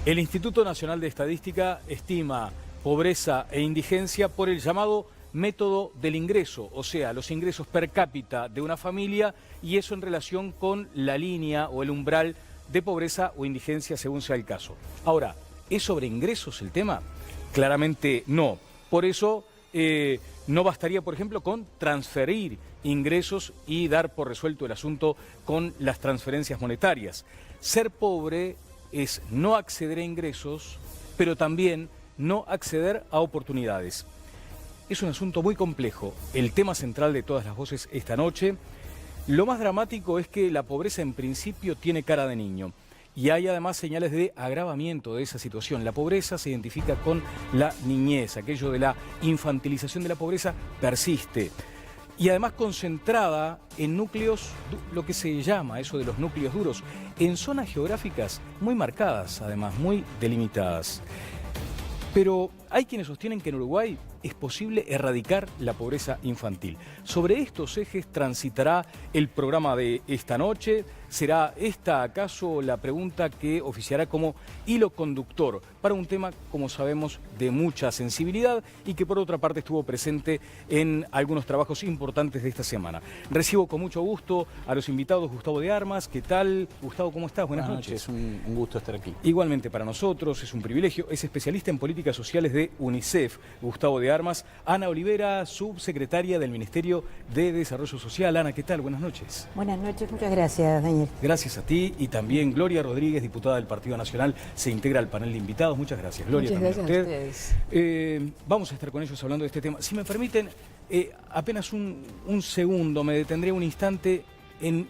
El Instituto Nacional de Estadística estima pobreza e indigencia por el llamado método del ingreso, o sea, los ingresos per cápita de una familia, y eso en relación con la línea o el umbral de pobreza o indigencia según sea el caso. Ahora, ¿es sobre ingresos el tema? Claramente no. Por eso no bastaría, por ejemplo, con transferir ingresos y dar por resuelto el asunto con las transferencias monetarias. Ser pobre es no acceder a ingresos, pero también no acceder a oportunidades. Es un asunto muy complejo, el tema central de todas las voces esta noche. Lo más dramático es que la pobreza en principio tiene cara de niño y hay además señales de agravamiento de esa situación. La pobreza se identifica con la niñez, aquello de la infantilización de la pobreza persiste. Y además concentrada en núcleos, lo que se llama eso de los núcleos duros, en zonas geográficas muy marcadas, además, muy delimitadas. Pero hay quienes sostienen que en Uruguay es posible erradicar la pobreza infantil. Sobre estos ejes transitará el programa de esta noche. ¿Será esta acaso la pregunta que oficiará como hilo conductor para un tema, como sabemos, de mucha sensibilidad y que por otra parte estuvo presente en algunos trabajos importantes de esta semana? Recibo con mucho gusto a los invitados. Gustavo de Armas, ¿qué tal? Gustavo, ¿cómo estás? Buenas noches. Es un gusto estar aquí. Igualmente para nosotros, es un privilegio. Es especialista en políticas sociales de UNICEF, Gustavo de Armas. Ana Olivera, subsecretaria del Ministerio de Desarrollo Social. Ana, ¿qué tal? Buenas noches. Buenas noches, muchas gracias, Daniel. Gracias a ti, y también Gloria Rodríguez, diputada del Partido Nacional, se integra al panel de invitados. Muchas gracias, Gloria. Muchas gracias a ustedes. Vamos a estar con ellos hablando de este tema. Si me permiten, apenas un segundo, me detendré un instante en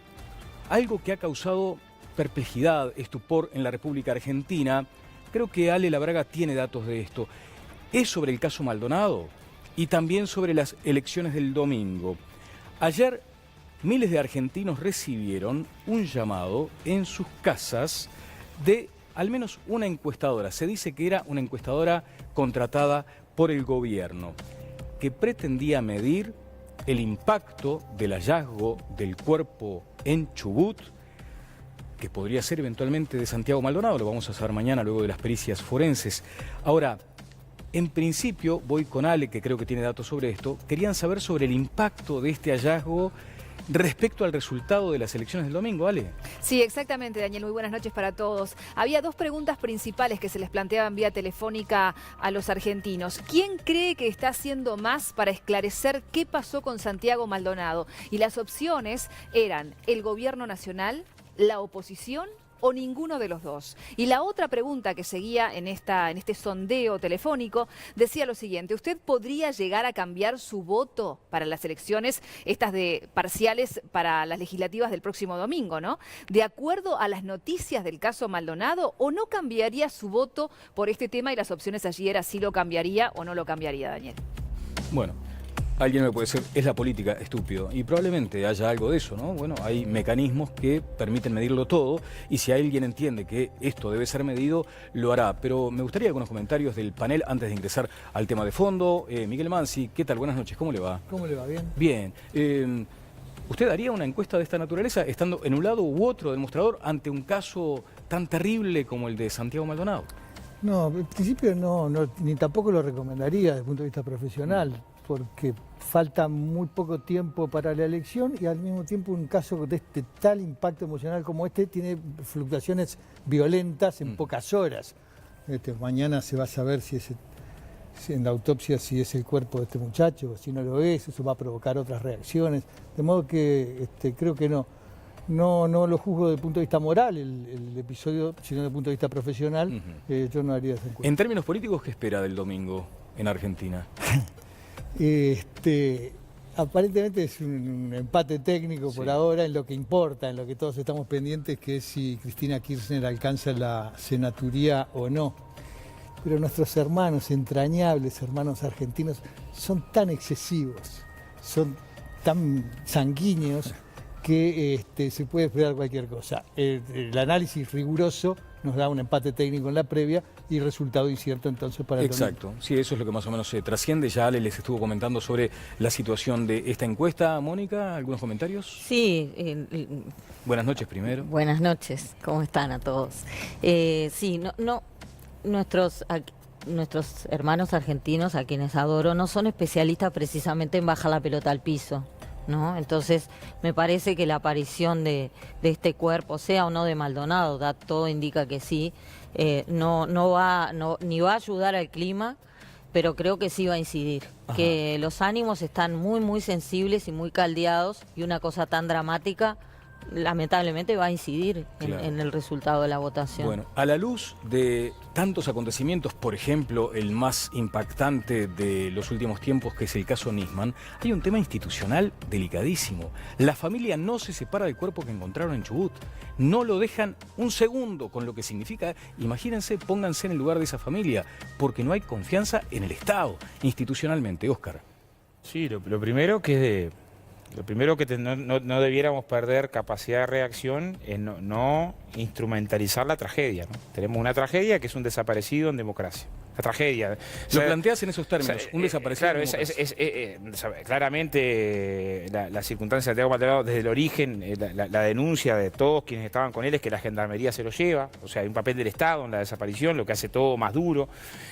algo que ha causado perplejidad, estupor en la República Argentina. Creo que Ale Labraga tiene datos de esto. Es sobre el caso Maldonado y también sobre las elecciones del domingo. Ayer miles de argentinos recibieron un llamado en sus casas de al menos una encuestadora. Se dice que era una encuestadora contratada por el gobierno, que pretendía medir el impacto del hallazgo del cuerpo en Chubut, que podría ser eventualmente de Santiago Maldonado. Lo vamos a saber mañana luego de las pericias forenses. Ahora, en principio, voy con Ale, que creo que tiene datos sobre esto. Querían saber sobre el impacto de este hallazgo respecto al resultado de las elecciones del domingo, Ale. Sí, exactamente, Daniel. Muy buenas noches para todos. Había dos preguntas principales que se les planteaban vía telefónica a los argentinos. ¿Quién cree que está haciendo más para esclarecer qué pasó con Santiago Maldonado? Y las opciones eran el gobierno nacional, la oposición o ninguno de los dos. Y la otra pregunta que seguía en este sondeo telefónico decía lo siguiente: ¿usted podría llegar a cambiar su voto para las elecciones, estas de parciales para las legislativas del próximo domingo, ¿no? De acuerdo a las noticias del caso Maldonado, o no cambiaría su voto por este tema? Y las opciones allí era si lo cambiaría o no lo cambiaría, Daniel. Bueno, alguien me puede decir, es la política, estúpido. Y probablemente haya algo de eso, ¿no? Bueno, hay mecanismos que permiten medirlo todo, y si alguien entiende que esto debe ser medido, lo hará. Pero me gustaría algunos comentarios del panel antes de ingresar al tema de fondo. Miguel Mansi, ¿qué tal? Buenas noches, ¿cómo le va? ¿Cómo le va? ¿Bien? Bien. ¿Usted haría una encuesta de esta naturaleza estando en un lado u otro del mostrador ante un caso tan terrible como el de Santiago Maldonado? No, en principio no, ni tampoco lo recomendaría desde el punto de vista profesional, porque falta muy poco tiempo para la elección y al mismo tiempo un caso de tal impacto emocional como este tiene fluctuaciones violentas en pocas horas. Mañana se va a saber si en la autopsia si es el cuerpo de este muchacho o si no lo es, eso va a provocar otras reacciones. De modo que creo que no lo juzgo desde el punto de vista moral el episodio, sino desde el punto de vista profesional. Yo no haría esa encuesta. En términos políticos, ¿qué espera del domingo en Argentina? Aparentemente es un empate técnico por ahora en lo que importa, en lo que todos estamos pendientes, que es si Cristina Kirchner alcanza la senaturía o no. Pero nuestros hermanos entrañables, hermanos argentinos, son tan excesivos, son tan sanguíneos que se puede esperar cualquier cosa. El análisis riguroso nos da un empate técnico en la previa y resultado incierto entonces para el domingo. Exacto, sí, eso es lo que más o menos se trasciende. Ya Ale les estuvo comentando sobre la situación de esta encuesta. Mónica, ¿algunos comentarios? Sí. Buenas noches primero. Buenas noches, ¿cómo están a todos? Sí, nuestros hermanos argentinos, a quienes adoro, no son especialistas precisamente en bajar la pelota al piso, ¿no? Entonces, me parece que la aparición de este cuerpo, sea o no de Maldonado, todo indica que sí, ni va a ayudar al clima, pero creo que sí va a incidir. Ajá. Que los ánimos están muy, muy sensibles y muy caldeados, y una cosa tan dramática lamentablemente va a incidir en el resultado de la votación. Bueno, a la luz de tantos acontecimientos, por ejemplo, el más impactante de los últimos tiempos, que es el caso Nisman, hay un tema institucional delicadísimo. La familia no se separa del cuerpo que encontraron en Chubut. No lo dejan un segundo, con lo que significa, imagínense, pónganse en el lugar de esa familia, porque no hay confianza en el Estado, institucionalmente. Óscar. Sí, lo primero que no debiéramos perder capacidad de reacción es no instrumentalizar la tragedia, ¿no? Tenemos una tragedia que es un desaparecido en democracia. La tragedia. Lo planteas en esos términos, un desaparecido. Claro, claramente la circunstancia de Santiago Maldonado, desde el origen, la denuncia de todos quienes estaban con él es que la gendarmería se lo lleva, o sea, hay un papel del Estado en la desaparición, lo que hace todo más duro.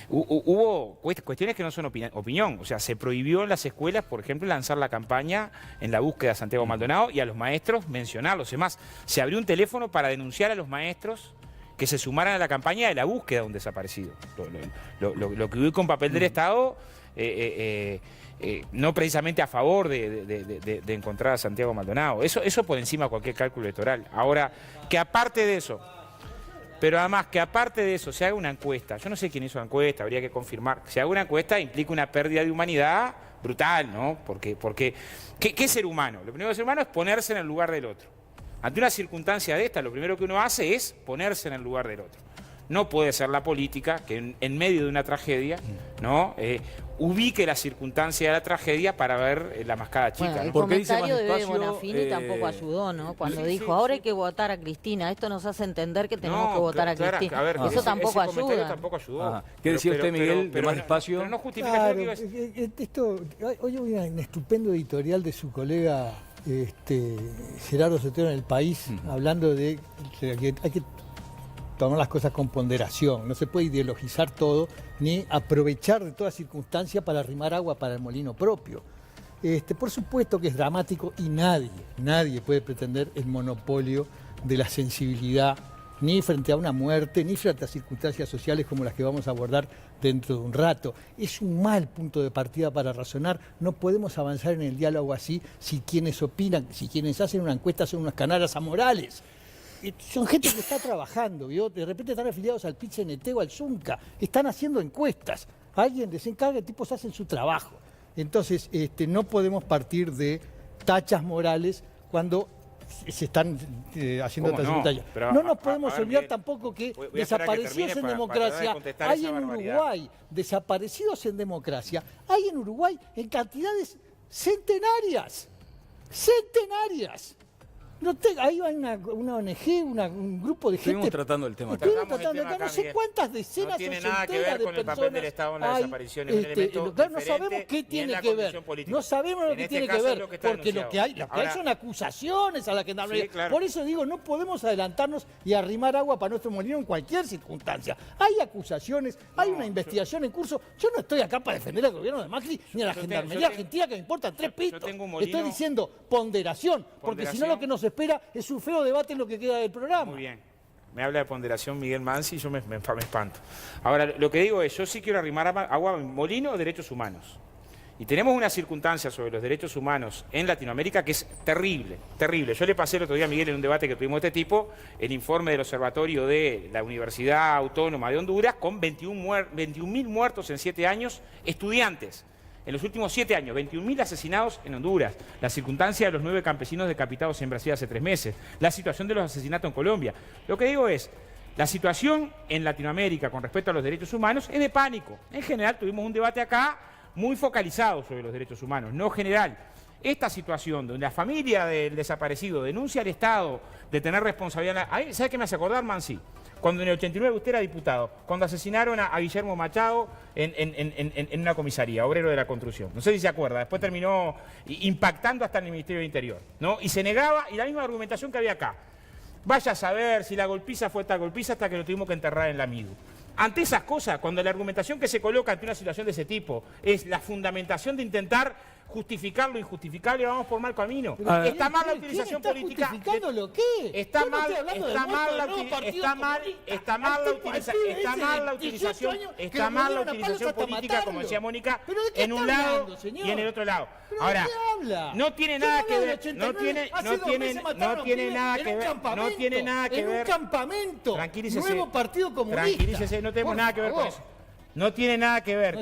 Hubo cuestiones que no son opinión, o sea, se prohibió en las escuelas, por ejemplo, lanzar la campaña en la búsqueda de Santiago Maldonado y a los maestros mencionarlos. Además, se abrió un teléfono para denunciar a los maestros que se sumaran a la campaña de la búsqueda de un desaparecido. Lo que ubica un papel del Estado, no precisamente a favor de encontrar a Santiago Maldonado. Eso por encima de cualquier cálculo electoral. Ahora, que aparte de eso, pero además que aparte de eso se haga una encuesta, yo no sé quién hizo la encuesta, habría que confirmar, que se haga una encuesta implica una pérdida de humanidad brutal, ¿no? Porque ¿qué es ser humano? Lo primero que es ser humano es ponerse en el lugar del otro. Ante una circunstancia de esta, lo primero que uno hace es ponerse en el lugar del otro. No puede ser la política que en medio de una tragedia, ¿no? Ubique la circunstancia de la tragedia para ver la mascada chica. Bueno, el ¿no? comentario de Bebe Bonafini tampoco ayudó, ¿no? Cuando dijo, ahora hay que votar a Cristina, esto nos hace entender que tenemos que votar a Cristina. Eso tampoco ayuda. Tampoco ayudó. Ajá. ¿Qué decía usted, Miguel, de más espacio? Pero no justifica claro, hoy vi un estupendo editorial de su colega Gerardo Sotero en El País, hablando de que hay que tomar las cosas con ponderación, no se puede ideologizar todo, ni aprovechar de toda circunstancia para arrimar agua para el molino propio. Por supuesto que es dramático y nadie puede pretender el monopolio de la sensibilidad, ni frente a una muerte, ni frente a circunstancias sociales como las que vamos a abordar dentro de un rato. Es un mal punto de partida para razonar. No podemos avanzar en el diálogo así si quienes opinan, si quienes hacen una encuesta son unas canallas amorales. Son gente que está trabajando, ¿vio? De repente están afiliados al PIT-CNT o al ZUNCA, están haciendo encuestas. Alguien les encarga, tipos hacen su trabajo. Entonces, no podemos partir de tachas morales cuando se están haciendo otras montañas. No nos podemos olvidar tampoco que desaparecidos en democracia hay en Uruguay. Desaparecidos en democracia hay en Uruguay en cantidades centenarias. Centenarias. Ahí va una ONG, un grupo de gente. Estuvimos tratando el tema. No sé cuántas decenas no tiene nada que ver con el papel del Estado en la desaparición. No sabemos qué tiene que ver. No sabemos lo que tiene que ver. Porque lo que hay son acusaciones a la gendarmería. Sí, claro. Por eso digo, no podemos adelantarnos y arrimar agua para nuestro molino en cualquier circunstancia. Hay acusaciones, hay una investigación en curso. Yo no estoy acá para defender al gobierno de Macri ni a la gendarmería argentina, que me importan tres pitos. Estoy diciendo ponderación, porque si no lo que nos espera es un feo debate en lo que queda del programa. Muy bien. Me habla de ponderación Miguel Mansi y yo me espanto. Ahora, lo que digo es, yo sí quiero arrimar agua a molino de derechos humanos. Y tenemos una circunstancia sobre los derechos humanos en Latinoamérica que es terrible, terrible. Yo le pasé el otro día a Miguel en un debate que tuvimos de este tipo, el informe del Observatorio de la Universidad Autónoma de Honduras, con 21.000 muertos en 7 años, estudiantes. En los últimos 7 años, 21.000 asesinados en Honduras, la circunstancia de los 9 campesinos decapitados en Brasil hace 3 meses, la situación de los asesinatos en Colombia. Lo que digo es, la situación en Latinoamérica con respecto a los derechos humanos es de pánico. En general tuvimos un debate acá muy focalizado sobre los derechos humanos, no general. Esta situación donde la familia del desaparecido denuncia al Estado de tener responsabilidad... ¿Sabe qué me hace acordar, Mansi? Cuando en el 89 usted era diputado, cuando asesinaron a Guillermo Machado en una comisaría, obrero de la construcción. No sé si se acuerda, después terminó impactando hasta en el Ministerio del Interior, ¿no? Y se negaba, y la misma argumentación que había acá. Vaya a saber si la golpiza fue tal golpiza hasta que lo tuvimos que enterrar en la MIDU. ante esas cosas, cuando la argumentación que se coloca ante una situación de ese tipo es la fundamentación de intentar justificar lo injustificable, vamos por mal camino. Está mal la utilización política. ¿Justificando lo qué? Está mal la utilización política, como decía Mónica, en un lado y en el otro lado. Ahora, no tiene nada que ver, no tiene nada que ver. En un campamento. Tranquilícese. Nuevo Partido Comunista. Tranquilícese, no tenemos nada que ver con eso. No tiene nada que ver.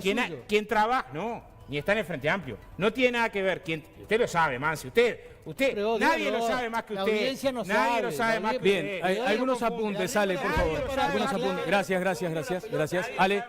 ¿Quién trabaja? No. Ni está en el Frente Amplio. No tiene nada que ver. Usted lo sabe, Mansi. Nadie lo sabe más que usted. La audiencia no nadie sabe, lo sabe más que Bien, usted. hay algunos apuntes, Ale, por favor. Algunos apuntes. Gracias. Ale.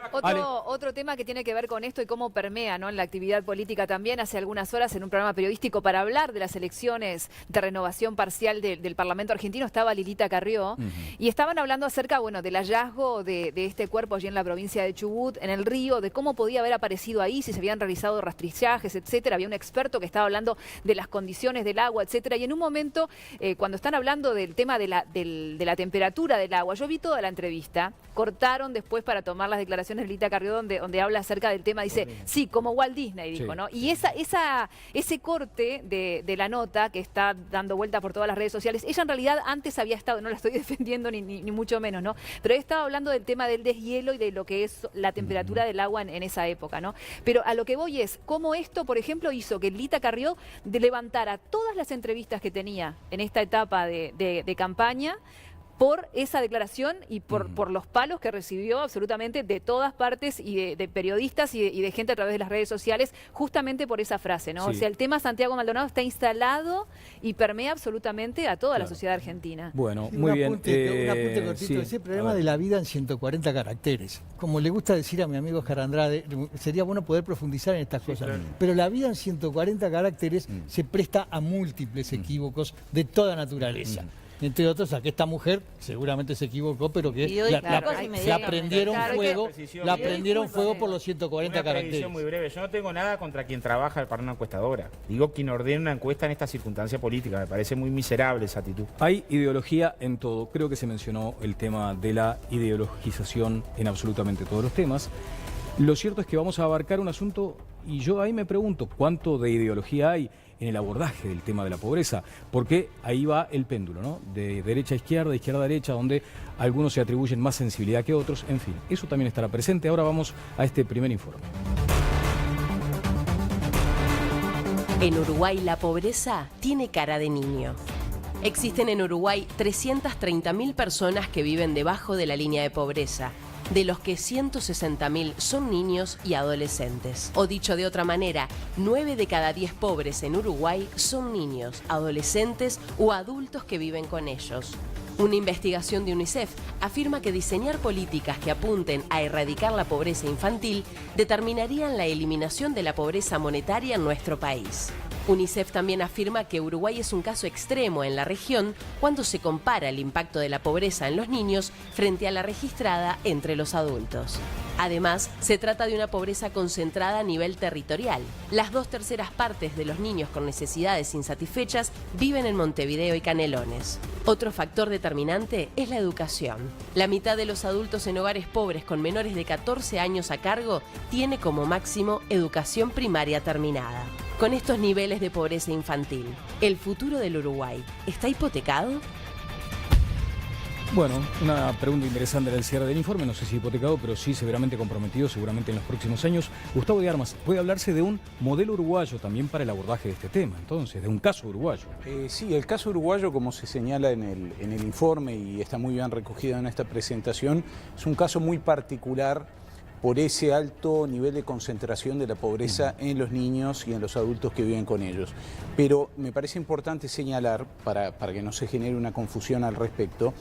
Otro tema que tiene que ver con esto y cómo permea, ¿no?, en la actividad política también. Hace algunas horas en un programa periodístico para hablar de las elecciones de renovación parcial del Parlamento argentino estaba Lilita Carrió y estaban hablando acerca, bueno, del hallazgo de este cuerpo allí en la provincia de Chubut, en el río, de cómo podía haber aparecido ahí, si se habían realizado rastrillajes, etcétera. Había un experto que estaba hablando de las condiciones del agua, etcétera. Y en un momento, cuando están hablando del tema de la temperatura del agua, yo vi toda la entrevista, cortaron después para tomar las declaraciones de Lilita Carrió donde habla acerca del tema, dice, sí, como Walt Disney, dijo, ¿no? Y ese corte de la nota que está dando vuelta por todas las redes sociales, ella en realidad antes había estado, no la estoy defendiendo ni mucho menos, ¿no? Pero he estado hablando del tema del deshielo y de lo que es la temperatura del agua en esa época, ¿no? Pero a lo que voy es, cómo esto, por ejemplo, hizo que Lilita Carrió levantara todas las entrevistas que tenía en esta etapa de campaña por esa declaración y por los palos que recibió absolutamente de todas partes y de periodistas y de gente a través de las redes sociales, justamente por esa frase, ¿no? Sí. O sea, el tema Santiago Maldonado está instalado y permea absolutamente a toda la sociedad argentina. Bueno, sí, muy bien. Un apunte cortito, sí, ese problema de la vida en 140 caracteres. Como le gusta decir a mi amigo Oscar Andrade, sería bueno poder profundizar en estas cosas. Claro. Pero la vida en 140 caracteres se presta a múltiples equívocos de toda naturaleza. Entre otros, a que esta mujer seguramente se equivocó, pero que la prendieron fuego por los 140 caracteres. Muy breve. Yo no tengo nada contra quien trabaja para una encuestadora. Digo quien ordena una encuesta en esta circunstancia política. Me parece muy miserable esa actitud. Hay ideología en todo. Creo que se mencionó el tema de la ideologización en absolutamente todos los temas. Lo cierto es que vamos a abarcar un asunto y yo ahí me pregunto cuánto de ideología hay en el abordaje del tema de la pobreza, porque ahí va el péndulo, ¿no? De derecha a izquierda, de izquierda a derecha, donde algunos se atribuyen más sensibilidad que otros, en fin, eso también estará presente. Ahora vamos a este primer informe. En Uruguay la pobreza tiene cara de niño. Existen en Uruguay 330.000 personas que viven debajo de la línea de pobreza, de los que 160.000 son niños y adolescentes. O dicho de otra manera, 9 de cada 10 pobres en Uruguay son niños, adolescentes o adultos que viven con ellos. Una investigación de UNICEF afirma que diseñar políticas que apunten a erradicar la pobreza infantil determinarían la eliminación de la pobreza monetaria en nuestro país. UNICEF también afirma que Uruguay es un caso extremo en la región cuando se compara el impacto de la pobreza en los niños frente a la registrada entre los adultos. Además, se trata de una pobreza concentrada a nivel territorial. Las 2/3 partes de los niños con necesidades insatisfechas viven en Montevideo y Canelones. Otro factor determinante es la educación. La mitad de los adultos en hogares pobres con menores de 14 años a cargo tiene como máximo educación primaria terminada. Con estos niveles de pobreza infantil, ¿el futuro del Uruguay está hipotecado? Bueno, una pregunta interesante en el cierre del informe, no sé si hipotecado, pero sí severamente comprometido, seguramente en los próximos años. Gustavo de Armas, puede hablarse de un modelo uruguayo también para el abordaje de este tema, entonces, de un caso uruguayo. Sí, el caso uruguayo, como se señala en el informe y está muy bien recogido en esta presentación, es un caso muy particular por ese alto nivel de concentración de la pobreza en los niños y en los adultos que viven con ellos. Pero me parece importante señalar, para que no se genere una confusión al respecto,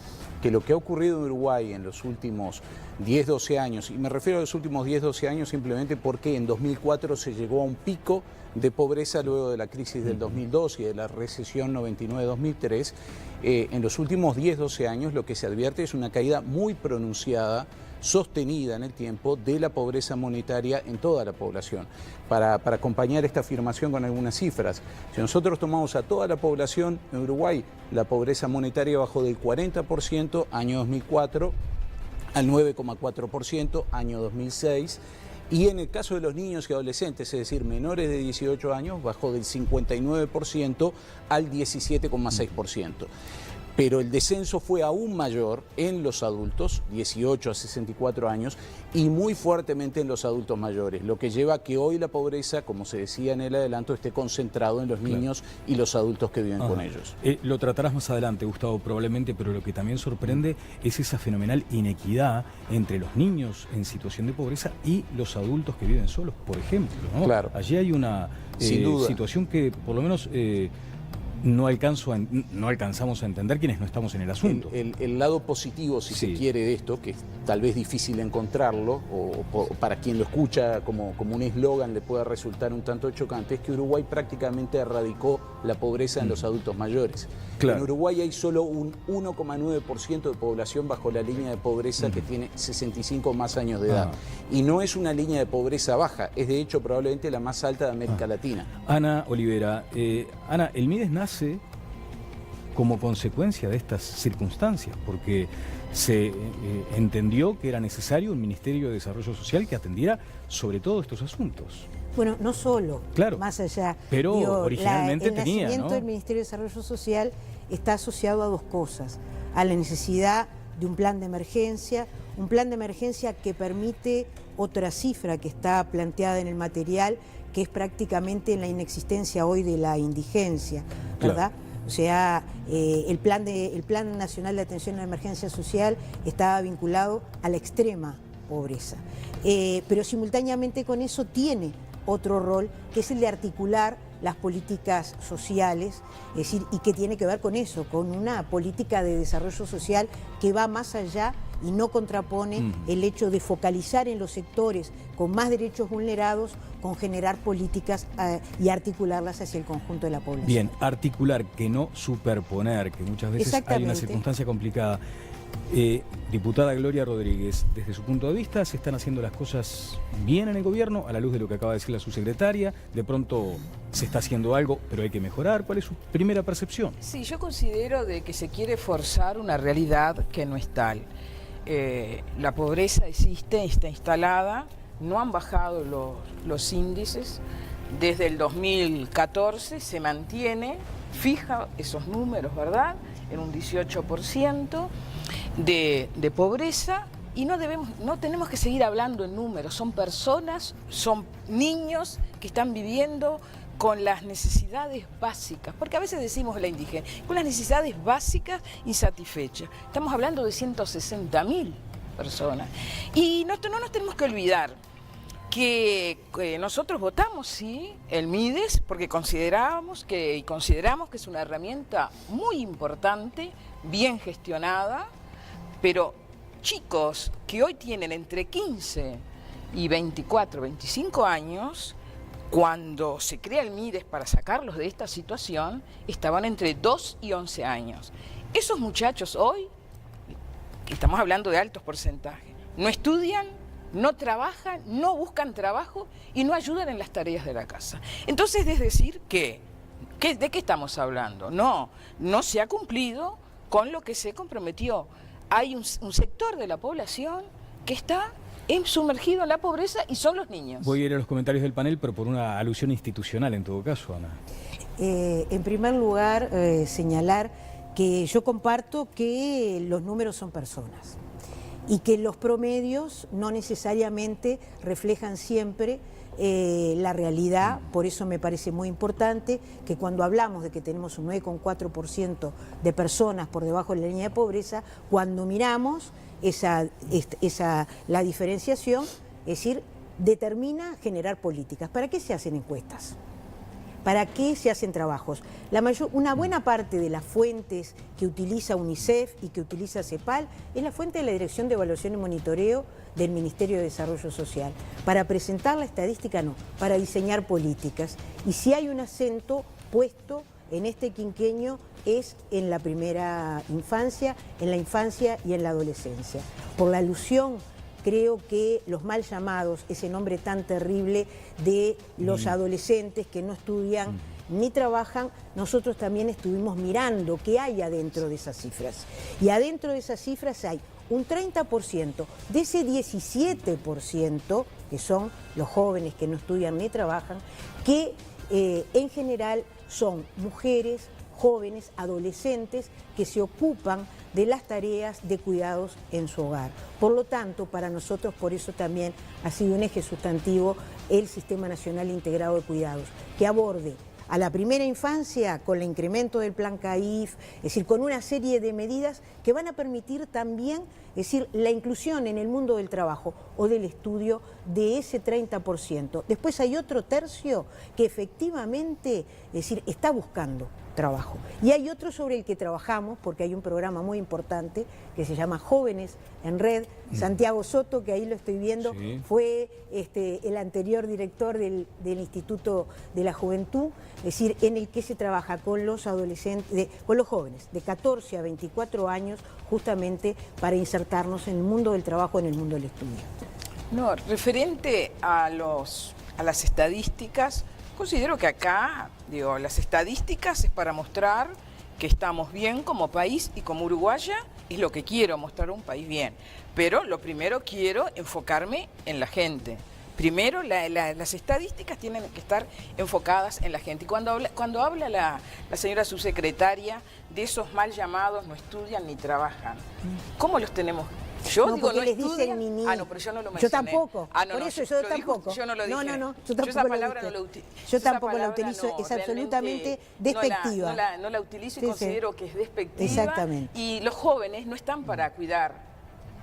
que lo que ha ocurrido en Uruguay en los últimos 10-12 años, y me refiero a los últimos 10-12 años simplemente porque en 2004 se llegó a un pico de pobreza luego de la crisis del 2002 y de la recesión 99-2003, en los últimos 10-12 años lo que se advierte es una caída muy pronunciada, sostenida en el tiempo, de la pobreza monetaria en toda la población. Para acompañar esta afirmación con algunas cifras, si nosotros tomamos a toda la población en Uruguay, la pobreza monetaria bajó del 40% año 2004 al 9,4%, año 2006. Y en el caso de los niños y adolescentes, es decir, menores de 18 años, bajó del 59% al 17,6%. Pero el descenso fue aún mayor en los adultos, 18 a 64 años, y muy fuertemente en los adultos mayores, lo que lleva a que hoy la pobreza, como se decía en el adelanto, esté concentrado en los niños y los adultos que viven con ellos. Lo tratarás más adelante, Gustavo, probablemente, pero lo que también sorprende es esa fenomenal inequidad entre los niños en situación de pobreza y los adultos que viven solos, por ejemplo, ¿no? Claro. Allí hay una situación que por lo menos... no alcanzamos a entender quienes no estamos en el asunto. El lado positivo, si se quiere, de esto, que es tal vez difícil encontrarlo, o para quien lo escucha como un eslogan le pueda resultar un tanto chocante, es que Uruguay prácticamente erradicó la pobreza en los adultos mayores. Claro. En Uruguay hay solo un 1,9% de población bajo la línea de pobreza que tiene 65 o más años de edad. Y no es una línea de pobreza baja, es de hecho probablemente la más alta de América Latina. Ana Olivera, Ana, el MIDES nace como consecuencia de estas circunstancias, porque se entendió que era necesario un Ministerio de Desarrollo Social que atendiera sobre todo estos asuntos. Bueno, no solo, claro, más allá. pero originalmente tenía, el nacimiento del Ministerio de Desarrollo Social está asociado a dos cosas: a la necesidad de un plan de emergencia que permite otra cifra que está planteada en el material, que es prácticamente la inexistencia hoy de la indigencia, ¿verdad? Claro. O sea, el Plan Nacional de Atención a la Emergencia Social estaba vinculado a la extrema pobreza. Pero simultáneamente con eso tiene otro rol, que es el de articular las políticas sociales, es decir, y que tiene que ver con eso, con una política de desarrollo social que va más allá y no contrapone el hecho de focalizar en los sectores con más derechos vulnerados, con generar políticas y articularlas hacia el conjunto de la población. Bien, articular, que no superponer, que muchas veces hay una circunstancia complicada. Diputada Gloria Rodríguez, desde su punto de vista, ¿se están haciendo las cosas bien en el gobierno? A la luz de lo que acaba de decir la subsecretaria, de pronto se está haciendo algo, pero hay que mejorar. ¿Cuál es su primera percepción? Sí, yo considero de que se quiere forzar una realidad que no es tal. La pobreza existe, está instalada, no han bajado los índices. Desde el 2014 se mantiene, fija esos números, ¿verdad?, en un 18% de pobreza, y no tenemos que seguir hablando en números. Son personas, son niños que están viviendo con las necesidades básicas, porque a veces decimos la indigencia, con las necesidades básicas insatisfechas. Estamos hablando de 160.000 personas. Y no nos tenemos que olvidar que nosotros votamos, sí, el MIDES, porque consideramos que es una herramienta muy importante, bien gestionada, pero chicos que hoy tienen entre 15 y 24, 25 años, cuando se crea el MIDES para sacarlos de esta situación, estaban entre 2 y 11 años. Esos muchachos hoy, estamos hablando de altos porcentajes, no estudian, no trabajan, no buscan trabajo y no ayudan en las tareas de la casa. Entonces, es decir, ¿de qué estamos hablando? No se ha cumplido con lo que se comprometió. Hay un sector de la población que está sumergido en la pobreza y son los niños. Voy a ir a los comentarios del panel, pero por una alusión institucional en todo caso, Ana. En primer lugar, señalar que yo comparto que los números son personas y que los promedios no necesariamente reflejan siempre la realidad. Por eso me parece muy importante que cuando hablamos de que tenemos un 9,4% de personas por debajo de la línea de pobreza, cuando miramos la diferenciación, es decir, determina generar políticas. ¿Para qué se hacen encuestas? ¿Para qué se hacen trabajos? Una buena parte de las fuentes que utiliza UNICEF y que utiliza CEPAL es la fuente de la Dirección de Evaluación y Monitoreo del Ministerio de Desarrollo Social. Para presentar la estadística no, para diseñar políticas. Y si hay un acento puesto en este quinquenio es en la primera infancia, en la infancia y en la adolescencia. Por la alusión, creo que los mal llamados, ese nombre tan terrible de los adolescentes que no estudian ni trabajan, nosotros también estuvimos mirando qué hay adentro de esas cifras. Y adentro de esas cifras hay un 30% de ese 17%, que son los jóvenes que no estudian ni trabajan, que en general son mujeres, jóvenes, adolescentes que se ocupan de las tareas de cuidados en su hogar. Por lo tanto, para nosotros, por eso también ha sido un eje sustantivo el Sistema Nacional Integrado de Cuidados, que aborde a la primera infancia con el incremento del plan CAIF, es decir, con una serie de medidas que van a permitir también, es decir, la inclusión en el mundo del trabajo o del estudio de ese 30%. Después hay otro tercio que efectivamente, es decir, está buscando trabajo. Y hay otro sobre el que trabajamos, porque hay un programa muy importante que se llama Jóvenes en Red. Santiago Soto, que ahí lo estoy viendo, sí, fue el anterior director del Instituto de la Juventud, es decir, en el que se trabaja con los adolescentes, con los jóvenes de 14 a 24 años, justamente para insertarnos en el mundo del trabajo, en el mundo del estudio. No, referente a las estadísticas, considero que acá, digo, las estadísticas es para mostrar que estamos bien como país y como uruguaya es lo que quiero, mostrar un país bien. Pero lo primero quiero enfocarme en la gente. Primero, las estadísticas tienen que estar enfocadas en la gente. Y cuando habla la señora subsecretaria de esos mal llamados no estudian ni trabajan, ¿cómo los tenemos? Yo no, digo, no les estudian. Dicen ni. Ah, no, pero yo no lo Yo mencioné. tampoco. Ah, no, por no, eso yo tampoco. Yo no lo dije. No, yo Yo tampoco esa palabra lo no la utilizo. Yo tampoco la utilizo, es absolutamente despectiva. No la utilizo y considero que es despectiva. Exactamente. Y los jóvenes no están para cuidar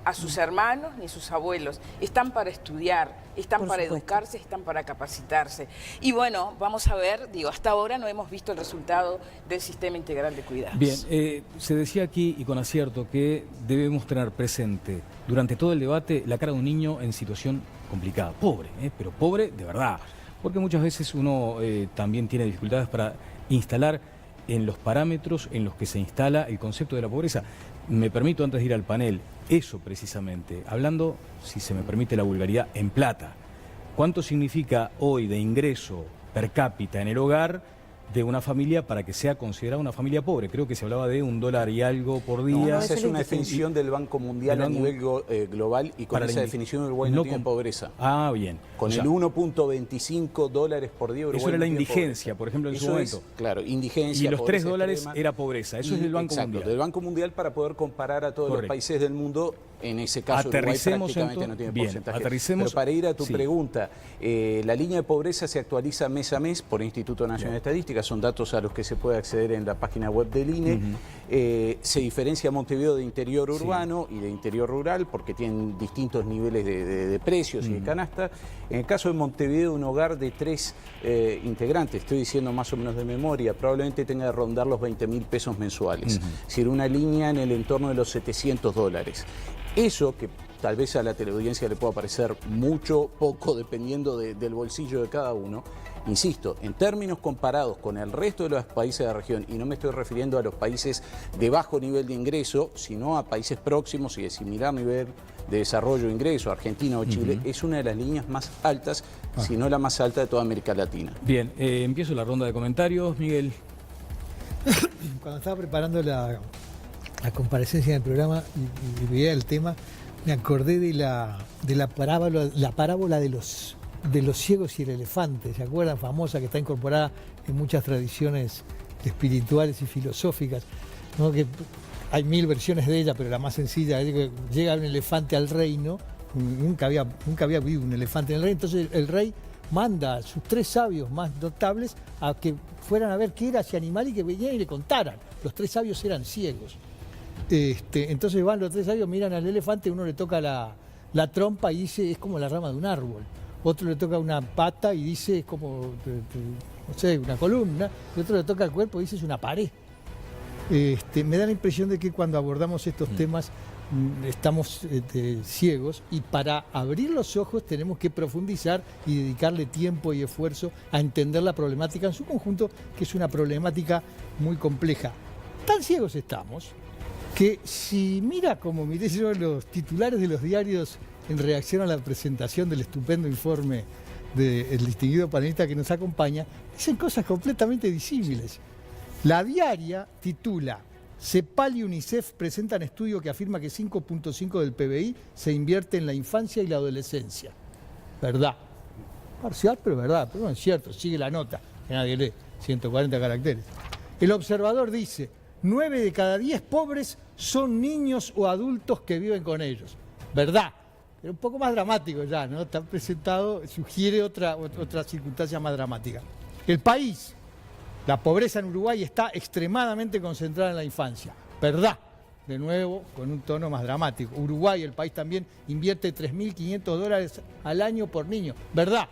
a sus hermanos ni sus abuelos, están para estudiar, están para educarse, están para capacitarse. Y bueno, vamos a ver, digo, hasta ahora no hemos visto el resultado del Sistema Integral de Cuidados. Bien, se decía aquí, y con acierto, que debemos tener presente durante todo el debate la cara de un niño en situación complicada, pobre, pero pobre de verdad, porque muchas veces uno también tiene dificultades para instalar en los parámetros en los que se instala el concepto de la pobreza. Me permito, antes de ir al panel, eso precisamente, hablando, si se me permite la vulgaridad, en plata. ¿Cuánto significa hoy de ingreso per cápita en el hogar de una familia para que sea considerada una familia pobre? Creo que se hablaba de $1 y algo por día. No, esa es una definición del Banco Mundial a nivel global, y con esa definición Uruguay no tiene pobreza. Ah, bien. Con el $1.25 por día Uruguay. Eso era la indigencia, por ejemplo, en su momento. Claro, indigencia. Y los $3 era pobreza. Eso es del Banco Mundial. Del Banco Mundial, para poder comparar a todos los países del mundo. En ese caso Uruguay prácticamente no tiene porcentaje. Aterricemos. Pero para ir a tu pregunta, la línea de pobreza se actualiza mes a mes por el Instituto Nacional de Estadística, son datos a los que se puede acceder en la página web del INE. Se diferencia Montevideo de interior urbano y de interior rural porque tienen distintos niveles de precios y de canasta. En el caso de Montevideo, un hogar de 3 integrantes, estoy diciendo más o menos de memoria, probablemente tenga que rondar los 20.000 pesos mensuales. Es decir, una línea en el entorno de los $700. Eso, que tal vez a la teleaudiencia le pueda parecer mucho, poco, dependiendo del bolsillo de cada uno, insisto, en términos comparados con el resto de los países de la región, y no me estoy refiriendo a los países de bajo nivel de ingreso, sino a países próximos y de similar nivel de desarrollo de ingreso, Argentina o Chile, es una de las líneas más altas, si no la más alta de toda América Latina. Bien, empiezo la ronda de comentarios, Miguel. Cuando estaba preparando la comparecencia en el programa y veía el tema, me acordé de la parábola de los ciegos y el elefante, ¿se acuerdan? Famosa, que está incorporada en muchas tradiciones espirituales y filosóficas, ¿no? Que hay 1000 versiones de ella, pero la más sencilla es que llega un elefante al reino, nunca había vivido un elefante en el reino, entonces el rey manda a sus 3 sabios más notables a que fueran a ver qué era ese animal y que vinieran y le contaran. Los 3 sabios eran ciegos. Entonces van los 3 sabios, miran al elefante, uno le toca la trompa y dice es como la rama de un árbol, otro le toca una pata y dice es como, no sé, una columna, y otro le toca el cuerpo y dice es una pared. Me da la impresión de que cuando abordamos estos temas estamos ciegos, y para abrir los ojos tenemos que profundizar y dedicarle tiempo y esfuerzo a entender la problemática en su conjunto, que es una problemática muy compleja. Tan ciegos estamos que si mira como miré yo los titulares de los diarios en reacción a la presentación del estupendo informe del distinguido panelista que nos acompaña, dicen cosas completamente disímiles. La Diaria titula CEPAL y UNICEF presentan estudio que afirma que 5.5 del PBI se invierte en la infancia y la adolescencia. Verdad. Parcial, pero verdad. Pero bueno, es cierto, sigue la nota, que nadie lee, 140 caracteres. El Observador dice, 9 de cada 10 pobres son niños o adultos que viven con ellos. Verdad. Pero un poco más dramático ya, ¿no? Está presentado, sugiere otra circunstancia más dramática. El País. La pobreza en Uruguay está extremadamente concentrada en la infancia. Verdad. De nuevo, con un tono más dramático. Uruguay, el país también, invierte $3.500 al año por niño. Verdad.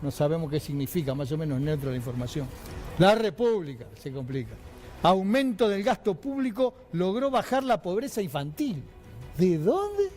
No sabemos qué significa, más o menos neutro la información. La República, se complica. Aumento del gasto público logró bajar la pobreza infantil. ¿De dónde?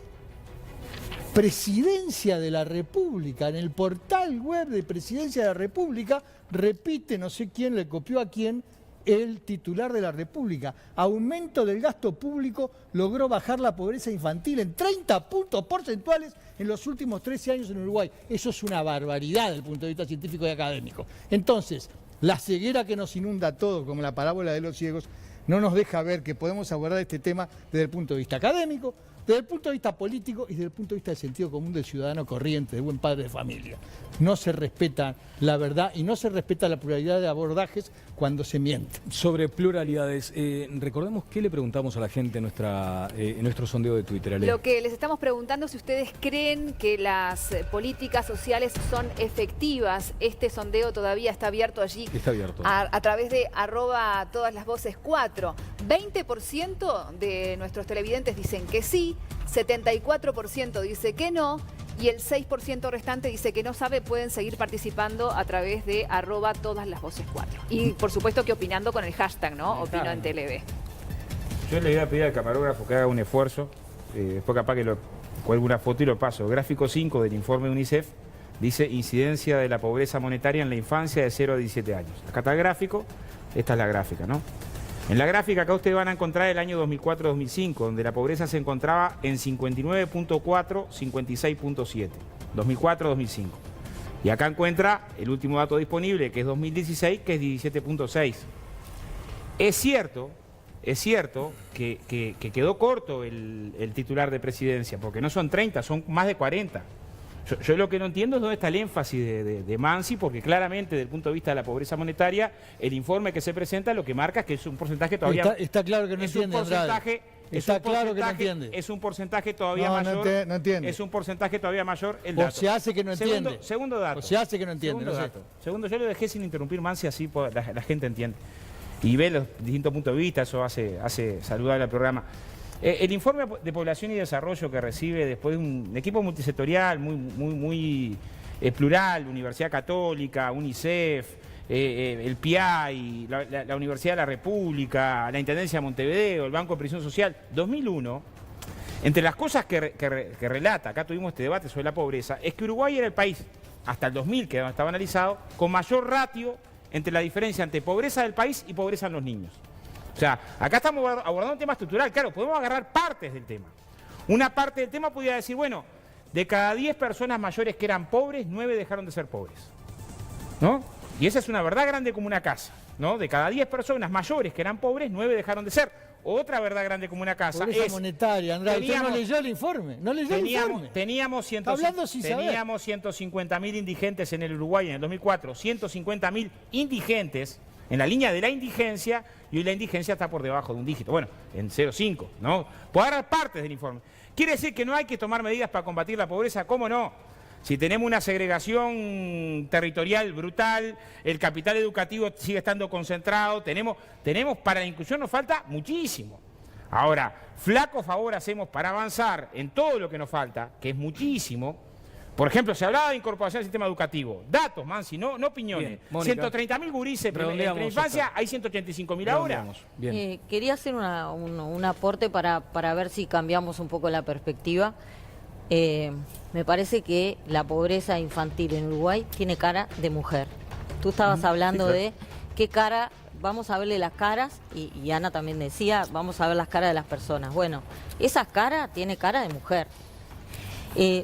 Presidencia de la República, en el portal web de Presidencia de la República, repite, no sé quién le copió a quién, el titular de la República. Aumento del gasto público logró bajar la pobreza infantil en 30 puntos porcentuales en los últimos 13 años en Uruguay. Eso es una barbaridad desde el punto de vista científico y académico. Entonces, la ceguera que nos inunda a todos, como la parábola de los ciegos, no nos deja ver que podemos abordar este tema desde el punto de vista académico, desde el punto de vista político y desde el punto de vista del sentido común del ciudadano corriente, de buen padre de familia. No se respeta la verdad y no se respeta la pluralidad de abordajes cuando se miente. Sobre pluralidades, recordemos qué le preguntamos a la gente en nuestro sondeo de Twitter, Ale. Lo que les estamos preguntando es si ustedes creen que las políticas sociales son efectivas. Este sondeo todavía está abierto allí. Está abierto. A través de @todaslasvoces4. 20% de nuestros televidentes dicen que sí, 74% dice que no y el 6% restante dice que no sabe. Pueden seguir participando a través de @todaslasvoces4. Y por supuesto que opinando con el hashtag, ¿no? Opino en TLV. Yo le voy a pedir al camarógrafo que haga un esfuerzo, después capaz que lo cuelgo una foto y lo paso. Gráfico 5 del informe de UNICEF dice incidencia de la pobreza monetaria en la infancia de 0 a 17 años. Acá está el gráfico, esta es la gráfica, ¿no? En la gráfica acá ustedes van a encontrar el año 2004-2005, donde la pobreza se encontraba en 59.4, 56.7, 2004-2005. Y acá encuentra el último dato disponible, que es 2016, que es 17.6. Es cierto que quedó corto el titular de presidencia, porque no son 30, son más de 40. Yo lo que no entiendo es dónde está el énfasis de Mansi, porque claramente desde el punto de vista de la pobreza monetaria, el informe que se presenta lo que marca es que es un porcentaje todavía... Está claro que no entiende, Andrade. Está claro que no entiende. Es un porcentaje todavía mayor. No entiende. Es un porcentaje todavía mayor el dato. O se hace que no entiende. Segundo dato. O se hace que no entiende. Segundo dato. Segundo, yo lo dejé sin interrumpir, Mansi, así la gente entiende. Y ve los distintos puntos de vista, eso hace saludable al programa. El informe de población y desarrollo que recibe después de un equipo multisectorial muy plural, Universidad Católica, UNICEF, el PIAI, la Universidad de la República, la Intendencia de Montevideo, el Banco de Previsión Social, 2001, entre las cosas que relata, acá tuvimos este debate sobre la pobreza, es que Uruguay era el país, hasta el 2000 que estaba analizado, con mayor ratio entre la diferencia entre pobreza del país y pobreza en los niños. O sea, acá estamos abordando un tema estructural. Claro, podemos agarrar partes del tema. Una parte del tema podría decir, bueno, de cada 10 personas mayores que eran pobres, 9 dejaron de ser pobres, ¿no? Y esa es una verdad grande como una casa, ¿no? De cada 10 personas mayores que eran pobres, 9 dejaron de ser. Otra verdad grande como una casa pobreza es... monetaria, Andrade. Usted no leyó el informe. No leyó el informe. Teníamos 150.000 indigentes en el Uruguay en el 2004. 150.000 indigentes en la línea de la indigencia, y hoy la indigencia está por debajo de un dígito. Bueno, en 0,5, ¿no? Puedo agarrar partes del informe. ¿Quiere decir que no hay que tomar medidas para combatir la pobreza? ¿Cómo no? Si tenemos una segregación territorial brutal, el capital educativo sigue estando concentrado, tenemos para la inclusión nos falta muchísimo. Ahora, flaco favor hacemos para avanzar en todo lo que nos falta, que es muchísimo. Por ejemplo, se hablaba de incorporación al sistema educativo. Datos, Mansi, no opiniones. 130.000 gurises en la infancia, hay 185.000 ahora. Bien. Quería hacer un aporte para ver si cambiamos un poco la perspectiva. Me parece que la pobreza infantil en Uruguay tiene cara de mujer. Tú estabas hablando de qué cara, vamos a verle las caras, y Ana también decía, vamos a ver las caras de las personas. Bueno, esa cara tiene cara de mujer.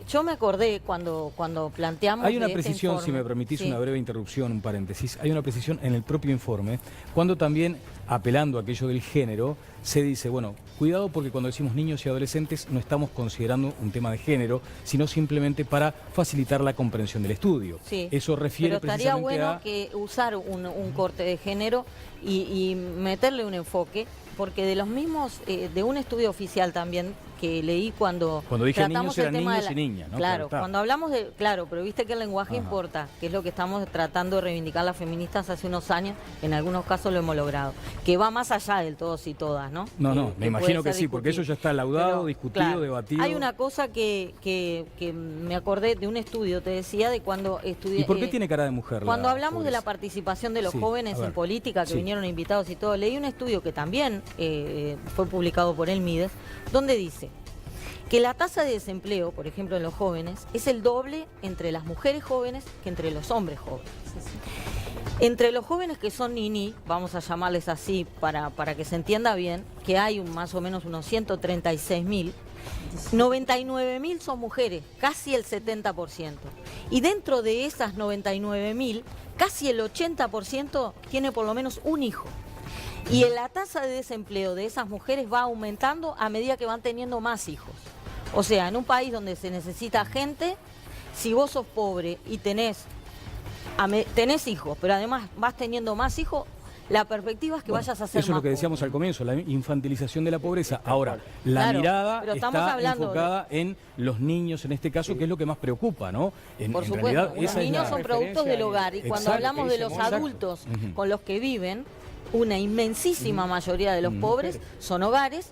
Yo me acordé cuando planteamos... Hay una de este precisión, informe. si me permitís Sí. una breve interrupción, un paréntesis. Hay una precisión en el propio informe, cuando también, apelando a aquello del género, se dice, bueno, cuidado porque cuando decimos niños y adolescentes no estamos considerando un tema de género, sino simplemente para facilitar la comprensión del estudio. Sí, Eso refiere pero estaría precisamente bueno a... que usar un corte de género y meterle un enfoque, porque de los mismos, de un estudio oficial también que leí cuando dije tratamos niños, eran el tema niños de y niñas, ¿no? Claro, Está. cuando hablamos de... Claro, pero viste que el lenguaje Ajá. importa, que es lo que estamos tratando de reivindicar las feministas hace unos años, en algunos casos lo hemos logrado, que va más allá del todos y todas, ¿no? No, Que me puede imagino que ser sí, porque eso discutido. ya está laudado, Pero, discutido, claro, debatido. Hay una cosa que me acordé de un estudio, te decía, de cuando estudié... ¿Y por qué tiene cara de mujer? Cuando la hablamos de la pobreza? participación de los Sí, jóvenes a ver. en política, que Sí. vinieron invitados y todo, leí un estudio que también fue publicado por el Mides, donde dice que la tasa de desempleo, por ejemplo, en los jóvenes, es el doble entre las mujeres jóvenes que entre los hombres jóvenes. Entre los jóvenes que son niní, vamos a llamarles así para que se entienda bien, que hay más o menos unos 136.000, 99.000 son mujeres, casi el 70%. Y dentro de esas 99.000, casi el 80% tiene por lo menos un hijo. Y la tasa de desempleo de esas mujeres va aumentando a medida que van teniendo más hijos. O sea, en un país donde se necesita gente, si vos sos pobre y tenés hijos, pero además vas teniendo más hijos, la perspectiva es que vayas a ser Eso es más lo que decíamos pobre. al comienzo, la infantilización de la pobreza. Ahora, la Claro, mirada pero estamos está hablando enfocada en los niños en este caso, que es lo que más preocupa, ¿no? Por en supuesto, realidad, los esa es niños la son productos del hogar y cuando Exacto, hablamos de los exacto. adultos Ujú. con los que viven, una inmensísima mayoría de los pobres son hogares